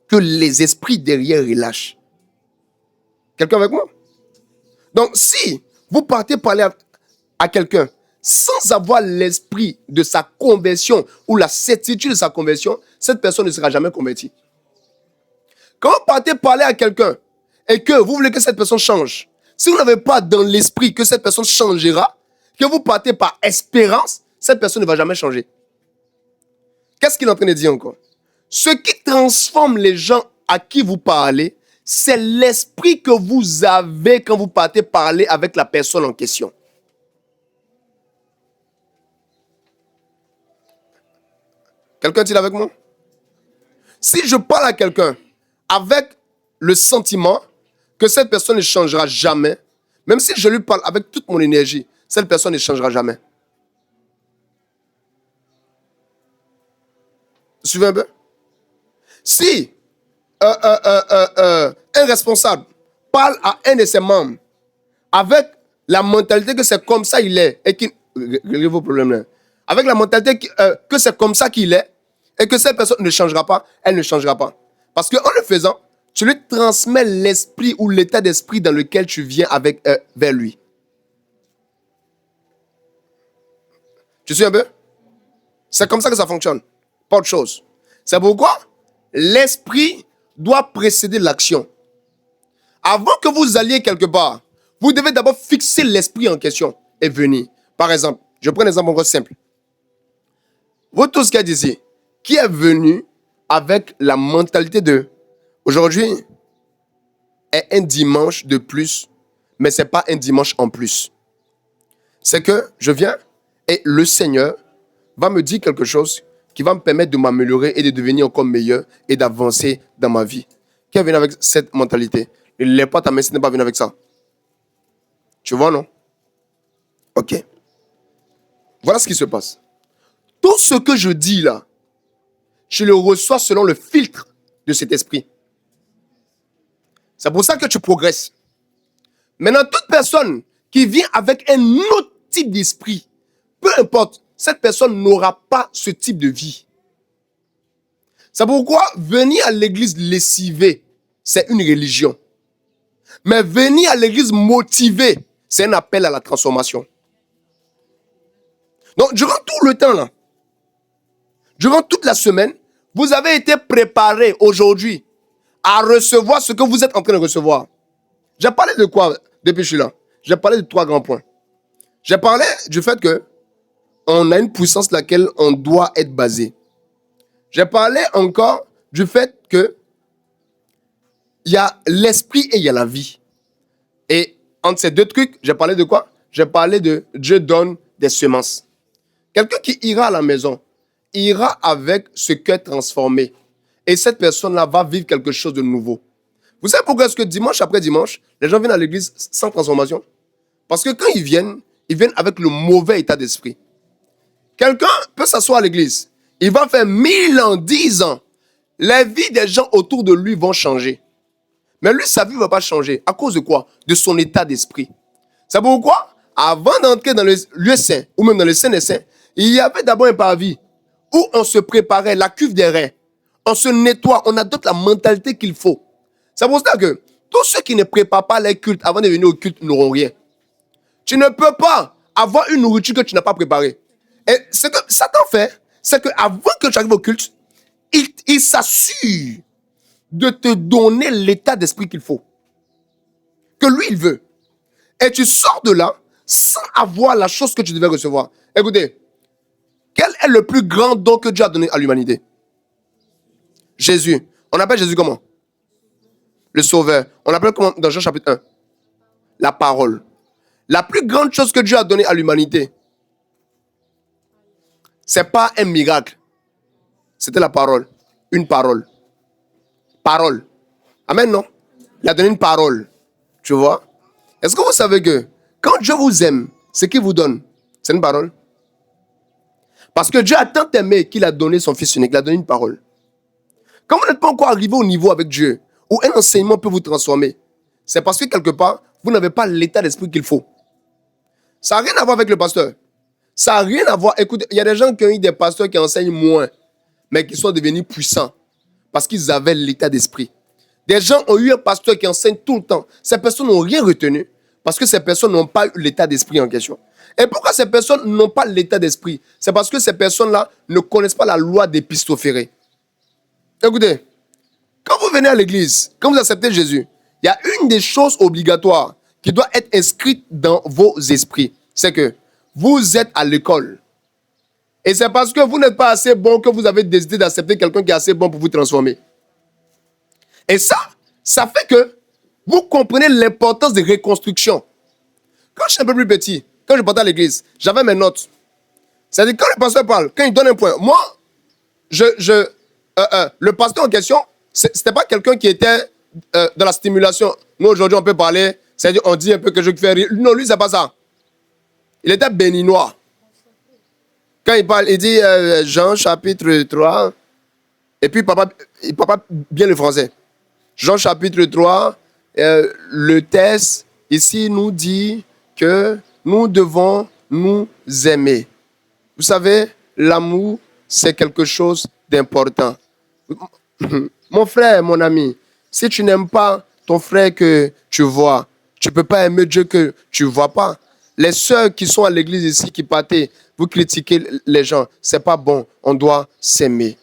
que les esprits derrière relâchent. Quelqu'un avec moi? Donc, si vous partez parler à quelqu'un sans avoir l'esprit de sa conversion ou la certitude de sa conversion, cette personne ne sera jamais convertie. Quand vous partez parler à quelqu'un et que vous voulez que cette personne change, si vous n'avez pas dans l'esprit que cette personne changera, que vous partez par espérance, cette personne ne va jamais changer. Qu'est-ce qu'il est en train de dire encore? Ce qui transforme les gens à qui vous parlez, c'est l'esprit que vous avez quand vous partez parler avec la personne en question. Quelqu'un est-il avec moi? Si je parle à quelqu'un avec le sentiment que cette personne ne changera jamais, même si je lui parle avec toute mon énergie, cette personne ne changera jamais. Vous suivez un peu? Si un responsable parle à un de ses membres avec la mentalité que c'est comme ça il est, et qu'il... Réglez vos problèmes là. Avec la mentalité que c'est comme ça qu'il est, et que cette personne ne changera pas, elle ne changera pas. Parce qu'en le faisant, tu lui transmets l'esprit ou l'état d'esprit dans lequel tu viens vers lui. Tu suis un peu? C'est comme ça que ça fonctionne. Pas autre chose. C'est pourquoi l'esprit doit précéder l'action. Avant que vous alliez quelque part, vous devez d'abord fixer l'esprit en question et venir. Par exemple, je prends un exemple encore simple. Vous tous qui êtes ici, qui est venu avec la mentalité de aujourd'hui est un dimanche de plus, mais ce n'est pas un dimanche en plus. C'est que je viens et le Seigneur va me dire quelque chose qui va me permettre de m'améliorer et de devenir encore meilleur et d'avancer dans ma vie. Qui est venu avec cette mentalité? Ne l'est pas ta main, ce n'est pas venu avec ça. Tu vois, non? Ok. Voilà ce qui se passe. Tout ce que je dis là, je le reçois selon le filtre de cet esprit. C'est pour ça que tu progresses. Maintenant, toute personne qui vient avec un autre type d'esprit, peu importe, cette personne n'aura pas ce type de vie. C'est pourquoi venir à l'église lessivé, c'est une religion. Mais venir à l'église motivé, c'est un appel à la transformation. Donc, durant tout le temps là, durant toute la semaine, vous avez été préparé aujourd'hui à recevoir ce que vous êtes en train de recevoir. J'ai parlé de quoi depuis que je suis là? J'ai parlé de 3 grands points. J'ai parlé du fait que on a une puissance laquelle on doit être basé. J'ai parlé encore du fait que il y a l'esprit et il y a la vie. Et entre ces deux trucs, j'ai parlé de quoi? J'ai parlé de Dieu donne des semences. Quelqu'un qui ira à la maison, ira avec ce cœur transformé. Et cette personne-là va vivre quelque chose de nouveau. Vous savez pourquoi est-ce que dimanche après dimanche, les gens viennent à l'église sans transformation? Parce que quand ils viennent avec le mauvais état d'esprit. Quelqu'un peut s'asseoir à l'église. Il va faire 1000 ans, 10 ans. Les vies des gens autour de lui vont changer. Mais lui, sa vie ne va pas changer. À cause de quoi? De son état d'esprit. C'est pourquoi, avant d'entrer dans le lieu saint, ou même dans le saint des saints, il y avait d'abord un parvis où on se préparait, la cuve des reins. On se nettoie, on adopte la mentalité qu'il faut. C'est pour ça que tous ceux qui ne préparent pas les cultes avant de venir au culte n'auront rien. Tu ne peux pas avoir une nourriture que tu n'as pas préparée. Et ce que Satan fait, c'est qu'avant que tu arrives au culte, il s'assure de te donner l'état d'esprit qu'il faut. Que lui, il veut. Et tu sors de là sans avoir la chose que tu devais recevoir. Écoutez, quel est le plus grand don que Dieu a donné à l'humanité? Jésus. On appelle Jésus comment? Le Sauveur. On l'appelle comment dans Jean chapitre 1? La parole. La plus grande chose que Dieu a donnée à l'humanité, ce n'est pas un miracle. C'était la parole. Une parole. Parole. Amen, non? Il a donné une parole. Tu vois? Est-ce que vous savez que quand Dieu vous aime, ce qu'il vous donne, c'est une parole? Parce que Dieu a tant aimé qu'il a donné son Fils unique. Il a donné une parole. Quand vous n'êtes pas encore arrivé au niveau avec Dieu, où un enseignement peut vous transformer, c'est parce que quelque part, vous n'avez pas l'état d'esprit qu'il faut. Ça n'a rien à voir avec le pasteur. Ça n'a rien à voir. Écoutez, il y a des gens qui ont eu des pasteurs qui enseignent moins. mais qui sont devenus puissants parce qu'ils avaient l'état d'esprit. Des gens ont eu un pasteur qui enseigne tout le temps. Ces personnes n'ont rien retenu parce que ces personnes n'ont pas eu l'état d'esprit en question. Et pourquoi ces personnes n'ont pas l'état d'esprit? C'est parce que ces personnes-là ne connaissent pas la loi des pistophérés. Écoutez, quand vous venez à l'église, quand vous acceptez Jésus, il y a une des choses obligatoires qui doit être inscrite dans vos esprits. C'est que vous êtes à l'école. Et c'est parce que vous n'êtes pas assez bon que vous avez décidé d'accepter quelqu'un qui est assez bon pour vous transformer. Et ça fait que vous comprenez l'importance de reconstruction. Quand je suis un peu plus petit, quand je partais à l'église, j'avais mes notes. C'est-à-dire, quand le pasteur parle, quand il donne un point, moi, le pasteur en question, c'était pas quelqu'un qui était dans la stimulation. Nous, aujourd'hui, on peut parler, c'est-à-dire, on dit un peu que je fais rire. Non, lui, c'est pas ça. Il était béninois. Quand il parle, il dit Jean chapitre 3, et puis papa bien le français. Jean chapitre 3, le texte ici nous dit que nous devons nous aimer. Vous savez, l'amour, c'est quelque chose d'important. Mon frère, mon ami, si tu n'aimes pas ton frère que tu vois, tu ne peux pas aimer Dieu que tu ne vois pas. Les sœurs qui sont à l'église ici, qui partaient, vous critiquez les gens, c'est pas bon, on doit s'aimer.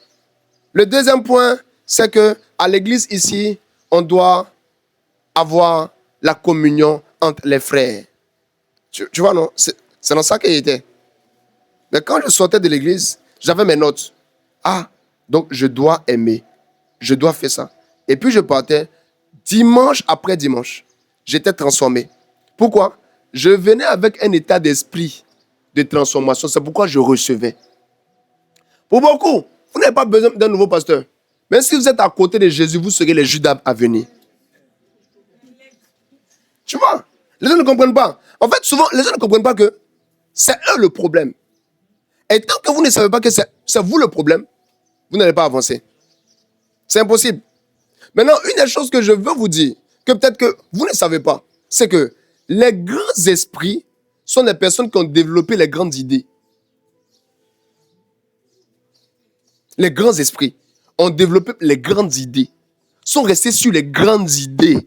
Le deuxième point, c'est que à l'église ici, on doit avoir la communion entre les frères. Tu vois, non? C'est dans ça qu'il était. Mais quand je sortais de l'église, j'avais mes notes. Ah, donc je dois aimer. Je dois faire ça. Et puis je partais, dimanche après dimanche, j'étais transformé. Pourquoi? Je venais avec un état d'esprit de transformation. C'est pourquoi je recevais. Pour beaucoup, vous n'avez pas besoin d'un nouveau pasteur. Même si vous êtes à côté de Jésus, vous serez les Judas à venir. Tu vois? Les gens ne comprennent pas. En fait, souvent, les gens ne comprennent pas que c'est eux le problème. Et tant que vous ne savez pas que c'est vous le problème, vous n'allez pas avancer. C'est impossible. Maintenant, une des choses que je veux vous dire, que peut-être que vous ne savez pas, c'est que les grands esprits sont des personnes qui ont développé les grandes idées. Les grands esprits ont développé les grandes idées, sont restés sur les grandes idées.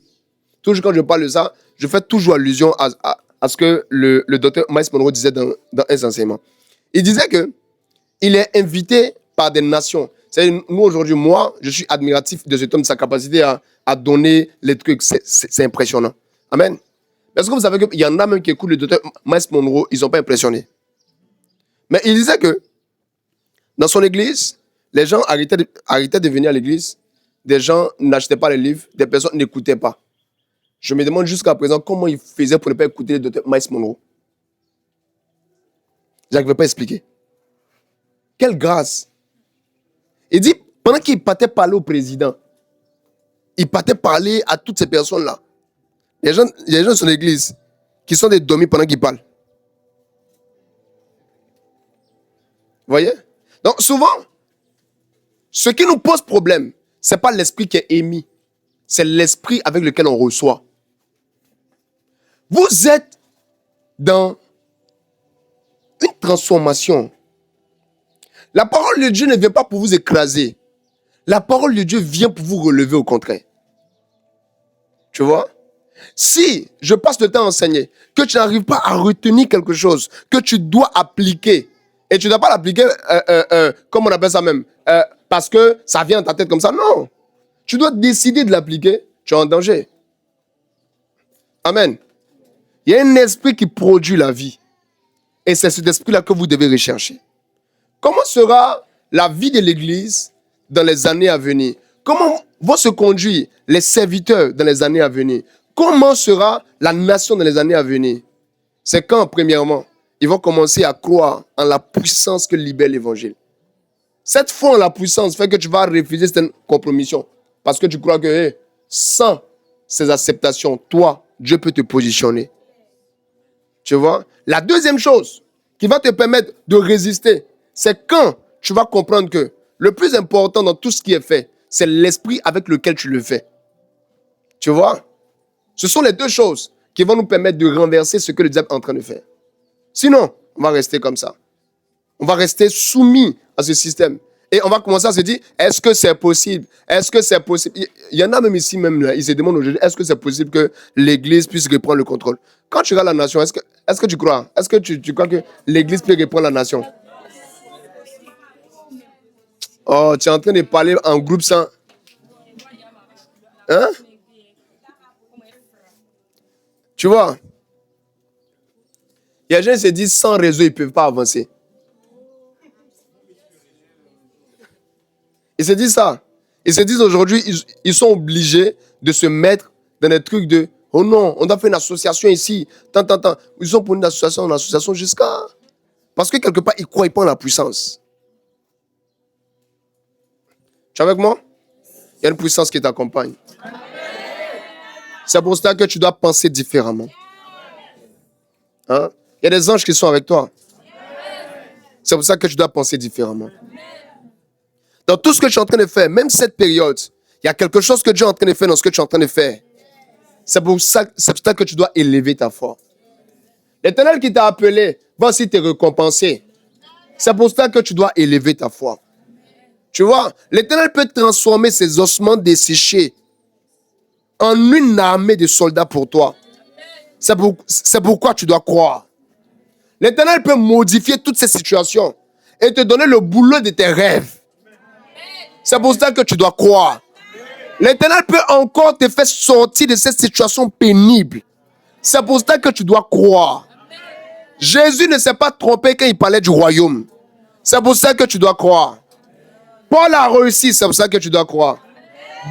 Toujours quand je parle de ça, je fais toujours allusion à ce que le docteur Miles Monroe disait dans un enseignement. Il disait que il est invité par des nations. C'est-à-dire, nous, aujourd'hui, moi, je suis admiratif de cet homme, de sa capacité à donner les trucs. C'est impressionnant. Amen. Parce que vous savez qu'il y en a même qui écoutent le docteur Miles Monroe, ils ne sont pas impressionnés. Mais il disait que dans son église, les gens arrêtaient de venir à l'église, des gens n'achetaient pas les livres, des personnes n'écoutaient pas. Je me demande jusqu'à présent comment il faisait pour ne pas écouter le docteur Miles Monroe. Je n'arrive pas à expliquer. Quelle grâce! Il dit, pendant qu'il partait parler au président, il partait parler à toutes ces personnes-là. Il y a des gens sur l'église qui sont des dormis pendant qu'ils parlent. Vous voyez? Donc souvent, ce qui nous pose problème, ce n'est pas l'esprit qui est émis, c'est l'esprit avec lequel on reçoit. Vous êtes dans une transformation. La parole de Dieu ne vient pas pour vous écraser. La parole de Dieu vient pour vous relever au contraire. Tu vois? Si je passe le temps à enseigner, que tu n'arrives pas à retenir quelque chose, que tu dois appliquer, et tu ne dois pas l'appliquer, comme on appelle ça même, parce que ça vient dans ta tête comme ça. Non. Tu dois décider de l'appliquer, tu es en danger. Amen. Il y a un esprit qui produit la vie. Et c'est cet esprit-là que vous devez rechercher. Comment sera la vie de l'Église dans les années à venir? Comment vont se conduire les serviteurs dans les années à venir? Comment sera la nation dans les années à venir? C'est quand, premièrement, ils vont commencer à croire en la puissance que libère l'Évangile. Cette foi en la puissance fait que tu vas refuser cette compromission. Parce que tu crois que sans ces acceptations, toi, Dieu peut te positionner. Tu vois? La deuxième chose qui va te permettre de résister, c'est quand tu vas comprendre que le plus important dans tout ce qui est fait, c'est l'esprit avec lequel tu le fais. Tu vois? Ce sont les deux choses qui vont nous permettre de renverser ce que le diable est en train de faire. Sinon, on va rester comme ça. On va rester soumis à ce système. Et on va commencer à se dire, est-ce que c'est possible? Est-ce que c'est possible? Il y en a même ici, même là, ils se demandent aujourd'hui, est-ce que c'est possible que l'Église puisse reprendre le contrôle? Quand tu regardes la nation, est-ce que tu crois? Est-ce que tu crois que l'Église peut reprendre la nation? Oh, tu es en train de parler en groupe sans... Hein? Tu vois? Il y a des gens qui se disent, sans réseau, ils ne peuvent pas avancer. Ils se disent ça. Ils se disent aujourd'hui, ils sont obligés de se mettre dans des trucs de oh non, on doit faire une association ici. Tant. Ils sont pour une association jusqu'à. Parce que quelque part, ils ne croient pas en la puissance. Tu es avec moi? Il y a une puissance qui t'accompagne. C'est pour ça que tu dois penser différemment. Hein? Il y a des anges qui sont avec toi. C'est pour ça que tu dois penser différemment. Dans tout ce que tu es en train de faire, même cette période, il y a quelque chose que Dieu est en train de faire dans ce que tu es en train de faire. C'est pour ça que tu dois élever ta foi. L'Éternel qui t'a appelé va aussi te récompenser. C'est pour ça que tu dois élever ta foi. Tu vois, l'Éternel peut transformer ces ossements desséchés en une armée de soldats pour toi. C'est pourquoi tu dois croire. L'Éternel peut modifier toutes ces situations et te donner le boulot de tes rêves. C'est pour ça que tu dois croire. L'Éternel peut encore te faire sortir de cette situation pénible. C'est pour ça que tu dois croire. Jésus ne s'est pas trompé quand il parlait du royaume. C'est pour ça que tu dois croire. Paul a réussi, c'est pour ça que tu dois croire.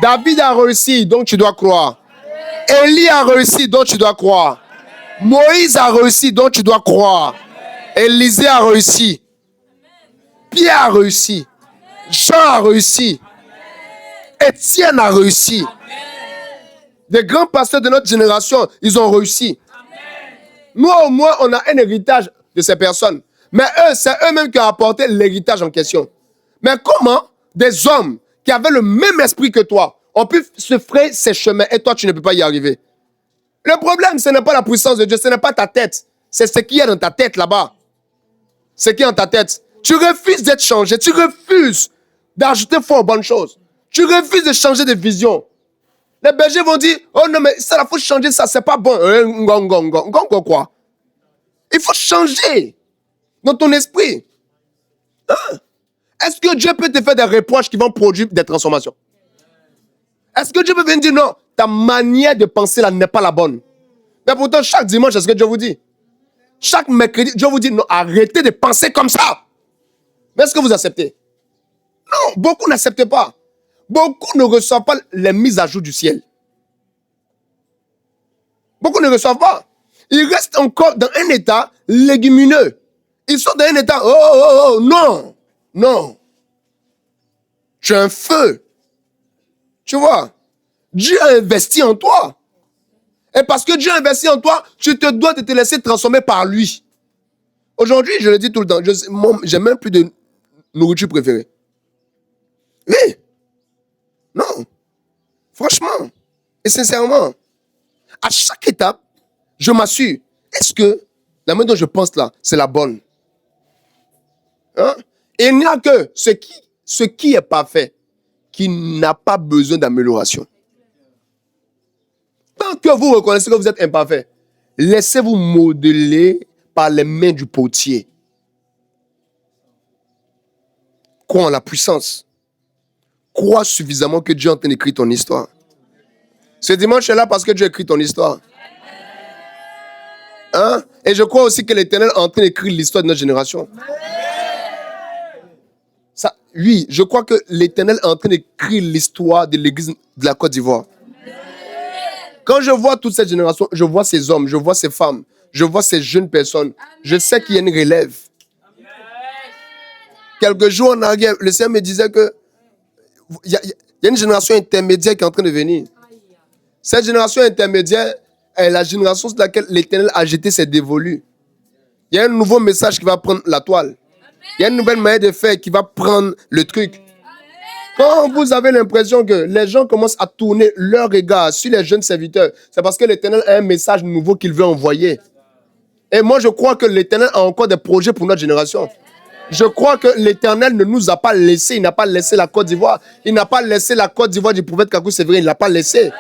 David a réussi, donc tu dois croire. Élie a réussi, donc tu dois croire. Moïse a réussi, donc tu dois croire. Élisée a réussi. Pierre a réussi. Jean a réussi. Étienne a réussi. Des grands pasteurs de notre génération, ils ont réussi. Nous, au moins, on a un héritage de ces personnes. Mais eux, c'est eux-mêmes qui ont apporté l'héritage en question. Mais comment des hommes qui avaient le même esprit que toi ont pu se frayer ces chemins et toi, tu ne peux pas y arriver? Le problème, ce n'est pas la puissance de Dieu, ce n'est pas ta tête. C'est ce qui est dans ta tête là-bas. Ce qui est dans ta tête. Tu refuses d'être changé. Tu refuses d'ajouter foi aux bonnes choses. Tu refuses de changer de vision. Les bergers vont dire, oh non, mais ça, il faut changer ça, c'est pas bon. Quoi? Il faut changer dans ton esprit. Hein? Est-ce que Dieu peut te faire des reproches qui vont produire des transformations? Est-ce que Dieu peut venir dire non, ta manière de penser là n'est pas la bonne? Mais pourtant, chaque dimanche, c'est ce que Dieu vous dit. Chaque mercredi, Dieu vous dit non, arrêtez de penser comme ça. Mais est-ce que vous acceptez? Non, beaucoup n'acceptent pas. Beaucoup ne reçoivent pas les mises à jour du ciel. Beaucoup ne reçoivent pas. Ils restent encore dans un état légumineux. Ils sont dans un état, non, non. Tu as un feu. Tu vois, Dieu a investi en toi. Et parce que Dieu a investi en toi, tu te dois de te laisser transformer par lui. Aujourd'hui, je le dis tout le temps, j'ai même plus de nourriture préférée. Oui. Non. Franchement. Et sincèrement. À chaque étape, je m'assure, est-ce que la manière dont je pense là, c'est la bonne? Hein? Et il n'y a que ce qui est parfait, qui n'a pas besoin d'amélioration. Tant que vous reconnaissez que vous êtes imparfait, laissez-vous modeler par les mains du potier. Crois en la puissance. Crois suffisamment que Dieu est en train d'écrire ton histoire. Ce dimanche est là parce que Dieu écrit ton histoire. Hein? Et je crois aussi que l'Éternel est en train d'écrire l'histoire de notre génération. Ça, oui, je crois que l'Éternel est en train d'écrire l'histoire de l'Église de la Côte d'Ivoire. Quand je vois toute cette génération, je vois ces hommes, je vois ces femmes, je vois ces jeunes personnes, je sais qu'il y a une relève. Quelques jours en arrière, le Seigneur me disait que il y a une génération intermédiaire qui est en train de venir. Cette génération intermédiaire est la génération sur laquelle l'Éternel a jeté ses dévolus. Il y a un nouveau message qui va prendre la toile. Il y a une nouvelle manière de faire qui va prendre le truc. Quand vous avez l'impression que les gens commencent à tourner leur regard sur les jeunes serviteurs, c'est parce que l'Éternel a un message nouveau qu'il veut envoyer. Et moi, je crois que l'Éternel a encore des projets pour notre génération. Je crois que l'Éternel ne nous a pas laissé. Il n'a pas laissé la Côte d'Ivoire. Il n'a pas laissé la Côte d'Ivoire du prophète Kakou Sévérin. Il ne l'a pas laissé.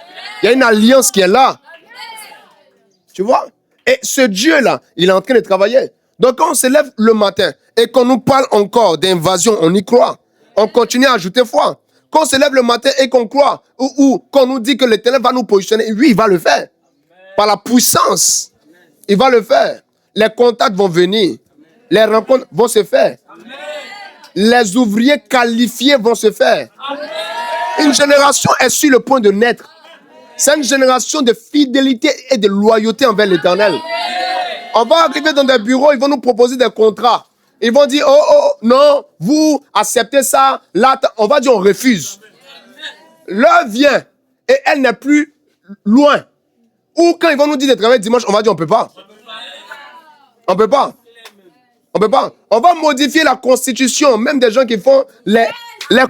Il y a une alliance qui est là. Tu vois? Et ce Dieu-là, il est en train de travailler. Donc quand on se lève le matin et qu'on nous parle encore d'invasion, on y croit. On continue à ajouter foi. Quand on se lève le matin et qu'on croit, ou qu'on nous dit que l'Éternel va nous positionner, oui, il va le faire. Par la puissance, il va le faire. Les contacts vont venir. Les rencontres vont se faire. Les ouvriers qualifiés vont se faire. Une génération est sur le point de naître. C'est une génération de fidélité et de loyauté envers l'Éternel. On va arriver dans des bureaux, ils vont nous proposer des contrats. Ils vont dire, oh, non, vous acceptez ça, là, on va dire, on refuse. L'heure vient et elle n'est plus loin. Ou quand ils vont nous dire de travailler dimanche, on va dire, on ne peut pas. On ne peut pas. On peut pas. On va modifier la constitution, même des gens qui font les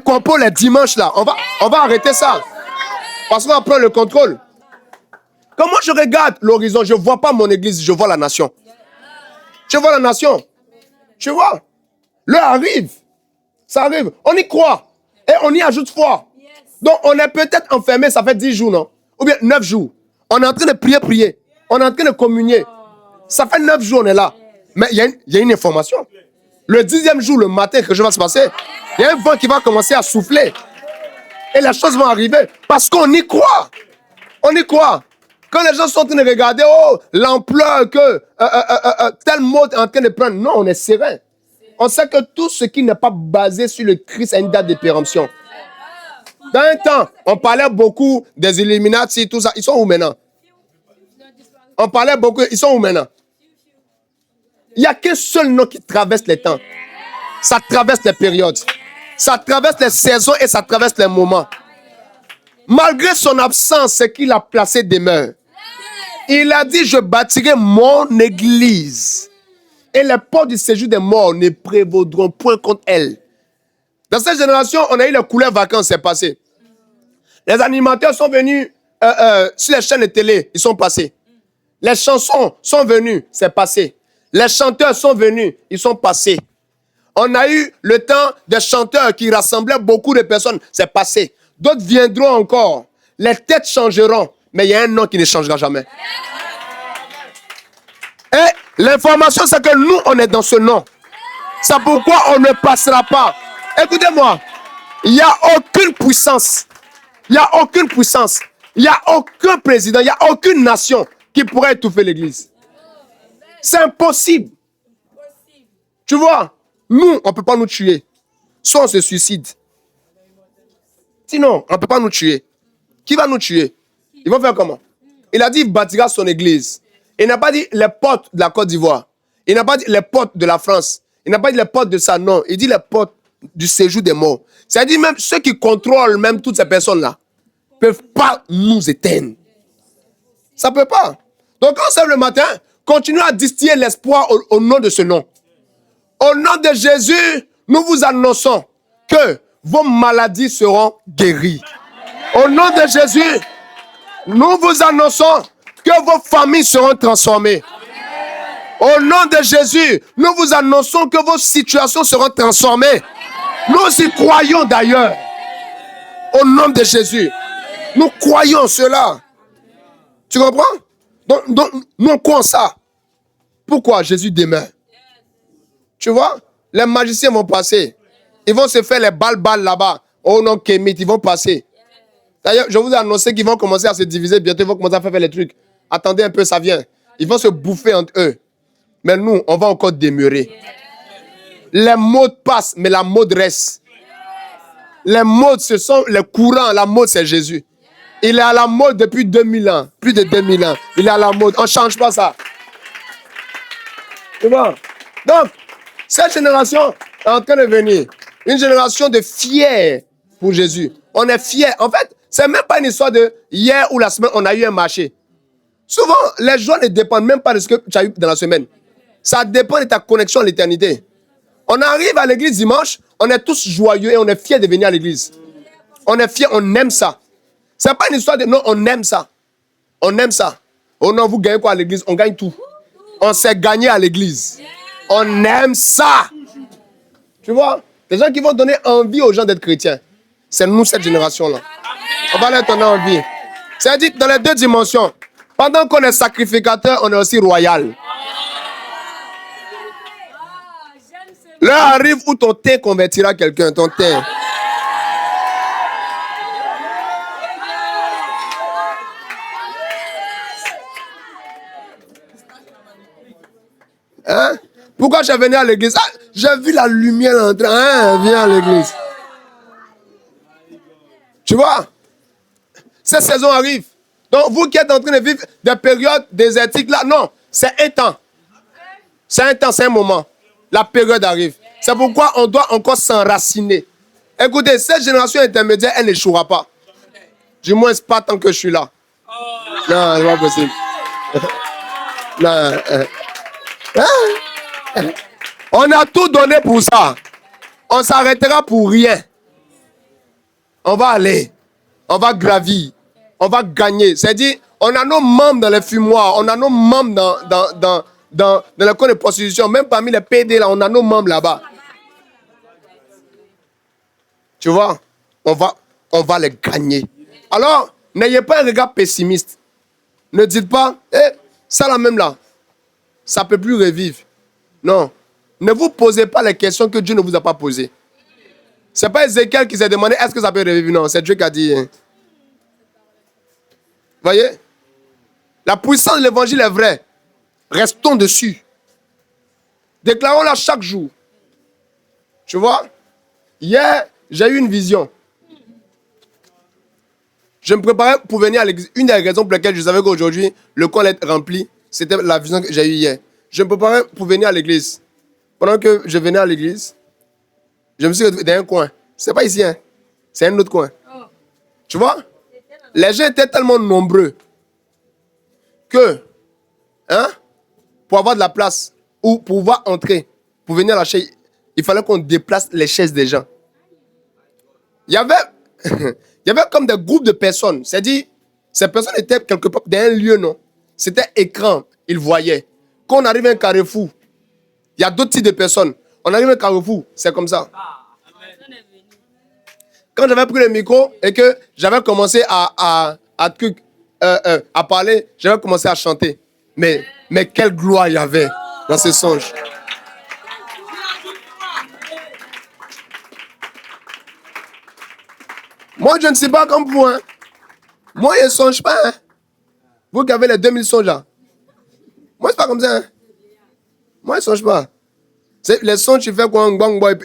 compos les dimanches là. On va arrêter ça. Parce qu'on va prendre le contrôle. Quand moi je regarde l'horizon, je ne vois pas mon église, je vois la nation. Je vois la nation. Tu vois? L'heure arrive. Ça arrive. On y croit. Et on y ajoute foi. Donc on est peut-être enfermé, ça fait 10 jours, non? Ou bien 9 jours. On est en train de prier. On est en train de communier. Ça fait 9 jours, on est là. Mais il y a une information. Le 10e jour, le matin, quelque chose va se passer. Il y a un vent qui va commencer à souffler. Et les choses vont arriver. Parce qu'on y croit. On y croit. Quand les gens sont en train de regarder, oh, l'ampleur que tel mot est en train de prendre. Non, on est serein. On sait que tout ce qui n'est pas basé sur le Christ a une date de péremption. Dans un temps, on parlait beaucoup des Illuminati, tout ça. Ils sont où maintenant? On parlait beaucoup. Ils sont où maintenant? Il n'y a qu'un seul nom qui traverse les temps. Ça traverse les périodes. Ça traverse les saisons et ça traverse les moments. Malgré son absence, ce qu'il a placé demeure. Il a dit, je bâtirai mon église. Et les portes du séjour des morts ne prévaudront point contre elle. Dans cette génération, on a eu les couleurs vacances, c'est passé. Les animateurs sont venus sur les chaînes de télé, ils sont passés. Les chansons sont venues, c'est passé. Les chanteurs sont venus, ils sont passés. On a eu le temps des chanteurs qui rassemblaient beaucoup de personnes, c'est passé. D'autres viendront encore. Les têtes changeront, mais il y a un nom qui ne changera jamais. Et l'information, c'est que nous, on est dans ce nom. C'est pourquoi on ne passera pas. Écoutez-moi, il n'y a aucune puissance. Il n'y a aucune puissance. Il n'y a aucun président, il n'y a aucune nation qui pourrait étouffer l'église. C'est impossible. Tu vois, nous, on ne peut pas nous tuer. Soit on se suicide. Sinon, on ne peut pas nous tuer. Qui va nous tuer? Ils vont faire comment? Il a dit qu'il bâtira son église. Il n'a pas dit les portes de la Côte d'Ivoire. Il n'a pas dit les portes de la France. Il n'a pas dit les portes de ça, non. Il dit les portes du séjour des morts. C'est-à-dire même ceux qui contrôlent même toutes ces personnes-là ne peuvent pas nous éteindre. Ça ne peut pas. Donc quand on se lève le matin, continuez à distiller l'espoir au nom de ce nom. Au nom de Jésus, nous vous annonçons que vos maladies seront guéries. Au nom de Jésus, nous vous annonçons que vos familles seront transformées. Au nom de Jésus, nous vous annonçons que vos situations seront transformées. Nous y croyons d'ailleurs. Au nom de Jésus, nous croyons cela. Tu comprends? Donc nous on croit en ça. Pourquoi Jésus demeure? Tu vois? Les magiciens vont passer. Ils vont se faire les balles là-bas. Oh non, Kémit, ils vont passer. D'ailleurs, je vous ai annoncé qu'ils vont commencer à se diviser. Bientôt, ils vont commencer à faire les trucs. Attendez un peu, ça vient. Ils vont se bouffer entre eux. Mais nous, on va encore demeurer. Les modes passent, mais la mode reste. Les modes, ce sont les courants. La mode, c'est Jésus. Il est à la mode depuis 2000 ans. Plus de 2000 ans. Il est à la mode. On ne change pas ça. Tu vois? Donc, cette génération est en train de venir. Une génération de fiers pour Jésus. On est fiers. En fait, c'est même pas une histoire de hier ou la semaine, on a eu un marché. Souvent, les joies ne dépendent même pas de ce que tu as eu dans la semaine. Ça dépend de ta connexion à l'éternité. On arrive à l'église dimanche, on est tous joyeux et on est fiers de venir à l'église. On est fiers, on aime ça. C'est pas une histoire de non, on aime ça. On aime ça. Oh non, vous gagnez quoi à l'église? On gagne tout. On s'est gagné à l'église. On aime ça. Tu vois? Des gens qui vont donner envie aux gens d'être chrétiens. C'est nous, cette génération-là. On va leur donner envie. C'est-à-dire dans les deux dimensions. Pendant qu'on est sacrificateur, on est aussi royal. L'heure arrive où ton thé convertira quelqu'un, ton thé. Hein? Pourquoi je venais à l'église? Ah, j'ai vu la lumière entrer. Hein? Viens à l'église. Tu vois? Cette saison arrive. Donc, vous qui êtes en train de vivre des périodes désertiques là, non, c'est un temps. C'est un temps, c'est un moment. La période arrive. C'est pourquoi on doit encore s'enraciner. Écoutez, cette génération intermédiaire, elle n'échouera pas. Du moins, pas tant que je suis là. Non, c'est pas possible. Non. On a tout donné pour ça. On s'arrêtera pour rien. On va aller. On va gravir. On va gagner. C'est-à-dire, on a nos membres dans les fumoirs. On a nos membres dans les coins de prostitution. Même parmi les PD, là, on a nos membres là-bas. Tu vois, on va les gagner. Alors, n'ayez pas un regard pessimiste. Ne dites pas, ça là même là, ça ne peut plus revivre. Non. Ne vous posez pas les questions que Dieu ne vous a pas posées. Ce n'est pas Ézéchiel qui s'est demandé est-ce que ça peut revivre. Non, c'est Dieu qui a dit. Voyez? La puissance de l'évangile est vraie. Restons dessus. Déclarons-la chaque jour. Tu vois? Hier, j'ai eu une vision. Je me préparais pour venir à l'église. Une des raisons pour lesquelles je savais qu'aujourd'hui, le camp allait être rempli, c'était la vision que j'ai eue hier. Je me préparais pour venir à l'église. Pendant que je venais à l'église, je me suis retrouvé dans un coin. C'est pas ici, hein? C'est un autre coin. Tu vois? Les gens étaient tellement nombreux que, pour avoir de la place ou pour pouvoir entrer, pour venir à la chaise, il fallait qu'on déplace les chaises des gens. Il y avait comme des groupes de personnes. C'est-à-dire, ces personnes étaient quelque part dans un lieu, non? C'était écran, ils voyaient. Quand on arrive à un carrefour, il y a d'autres types de personnes. On arrive à un carrefour, c'est comme ça. Quand j'avais pris le micro et que j'avais commencé à parler, j'avais commencé à chanter. Mais quelle gloire il y avait dans ce songe. Moi, je ne sais pas comme vous. Hein. Moi, je ne songe pas. Hein. Vous qui avez les 2000 songes là. Moi, c'est pas comme ça. Hein. Moi, je ne songe pas. Les songes, tu fais quoi,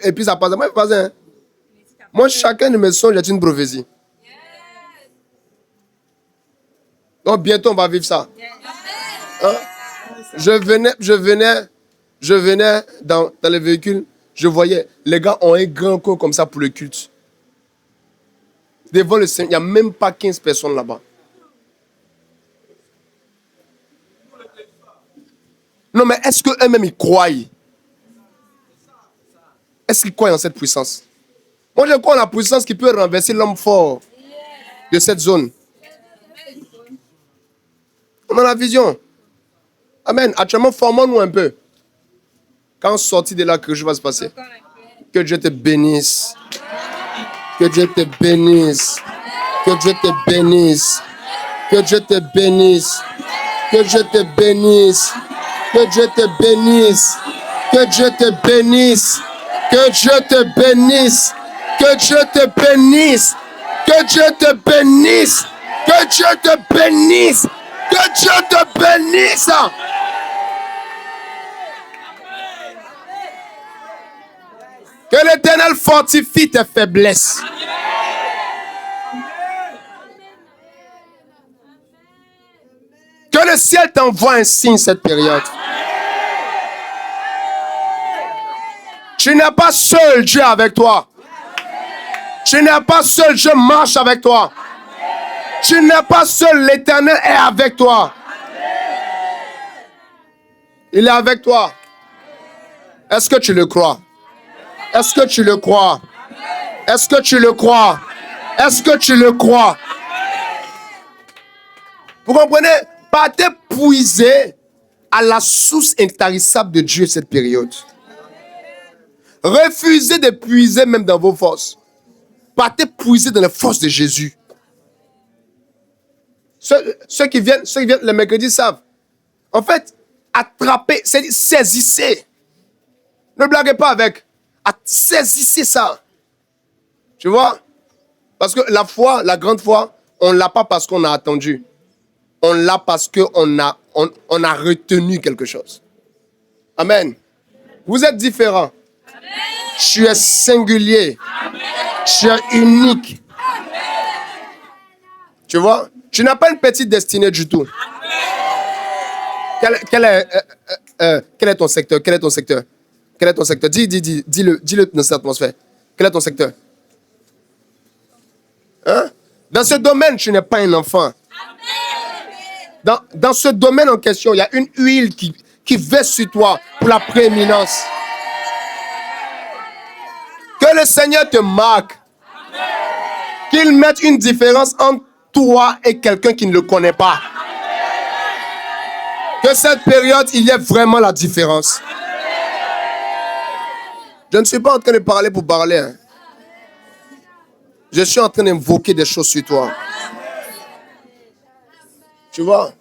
et puis ça passe. Moi, je ne fais pas ça. Hein. Moi, chacun de mes songes est une prophétie. Donc, bientôt, on va vivre ça. Hein? Je venais dans les véhicules, je voyais, les gars ont un grand corps comme ça pour le culte. Devant le Seigneur, il n'y a même pas 15 personnes là-bas. Non, mais est-ce qu'eux-mêmes, ils croient? Est-ce qu'ils croient en cette puissance? Moi, je crois en la puissance qui peut renverser l'homme fort de cette zone. On a la vision. Amen. Actuellement, formons-nous un peu. Quand on sortit de là, que je va se passer? Que Dieu te bénisse. Que Dieu te bénisse. Que Dieu te bénisse. Que Dieu te bénisse. Que Dieu te bénisse. Que Dieu te bénisse. Que Dieu te bénisse. Que Dieu te bénisse. Que Dieu te bénisse. Que Dieu te bénisse. Que Dieu te bénisse. Que Dieu te bénisse. Que l'Éternel fortifie tes faiblesses. Que le ciel t'envoie un signe cette période. Tu n'es pas seul, Dieu avec toi. Tu n'es pas seul, Dieu marche avec toi. Tu n'es pas seul, l'Éternel est avec toi. Il est avec toi. Est-ce que tu le crois? Est-ce que tu le crois? Est-ce que tu le crois? Est-ce que tu le crois? Vous comprenez? Partez puiser à la source intarissable de Dieu cette période. Refusez de puiser même dans vos forces. Partez puiser dans les forces de Jésus. Ceux qui viennent le mercredi savent. En fait, attrapez, saisissez. Ne blaguez pas avec. Saisissez ça. Tu vois? Parce que la foi, la grande foi, on ne l'a pas parce qu'on a attendu. On l'a parce qu'on a, on a retenu quelque chose. Amen. Vous êtes différents. Tu es singulier. Tu es unique. Tu vois? Tu n'as pas une petite destinée du tout. Quel est ton secteur? Quel est ton secteur? Quel est ton secteur? Dis-le dans cette atmosphère. Quel est ton secteur? Hein? Dans ce domaine, tu n'es pas un enfant. Dans ce domaine en question, il y a une huile qui verse sur toi pour la prééminence. Que le Seigneur te marque. Qu'il mette une différence entre toi et quelqu'un qui ne le connaît pas. Que cette période, il y ait vraiment la différence. Je ne suis pas en train de parler pour parler. Hein. Je suis en train d'invoquer des choses sur toi. Tu vois?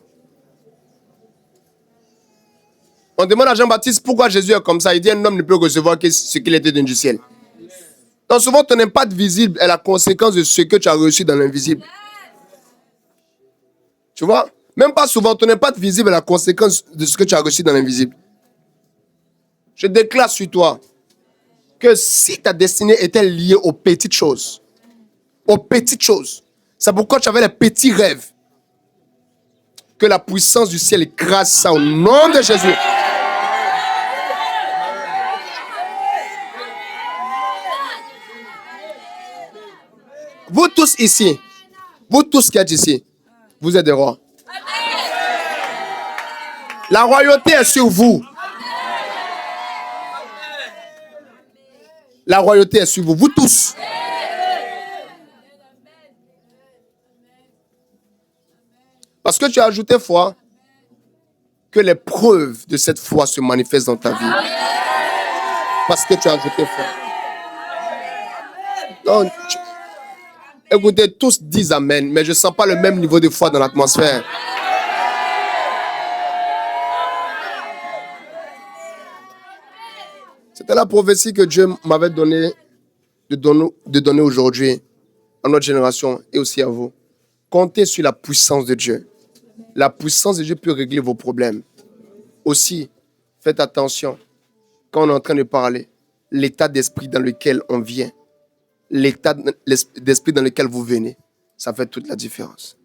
On demande à Jean-Baptiste pourquoi Jésus est comme ça. Il dit un homme ne peut recevoir que ce qu'il était du ciel. Donc souvent, ton impact visible est la conséquence de ce que tu as reçu dans l'invisible. Tu vois? Même pas souvent, ton impact visible est la conséquence de ce que tu as reçu dans l'invisible. Je déclare sur toi que si ta destinée était liée aux petites choses, c'est pourquoi tu avais les petits rêves, que la puissance du ciel écrase ça au nom de Jésus. Vous tous ici, vous tous qui êtes ici, vous êtes des rois. La royauté est sur vous. La royauté est sur vous, vous tous. Parce que tu as ajouté foi, que les preuves de cette foi se manifestent dans ta vie. Parce que tu as ajouté foi. Donc, écoutez, tous disent Amen, mais je ne sens pas le même niveau de foi dans l'atmosphère. C'était la prophétie que Dieu m'avait donnée de donner aujourd'hui à notre génération et aussi à vous. Comptez sur la puissance de Dieu. La puissance de Dieu peut régler vos problèmes. Aussi, faites attention quand on est en train de parler, l'état d'esprit dans lequel on vient, l'état d'esprit dans lequel vous venez, ça fait toute la différence.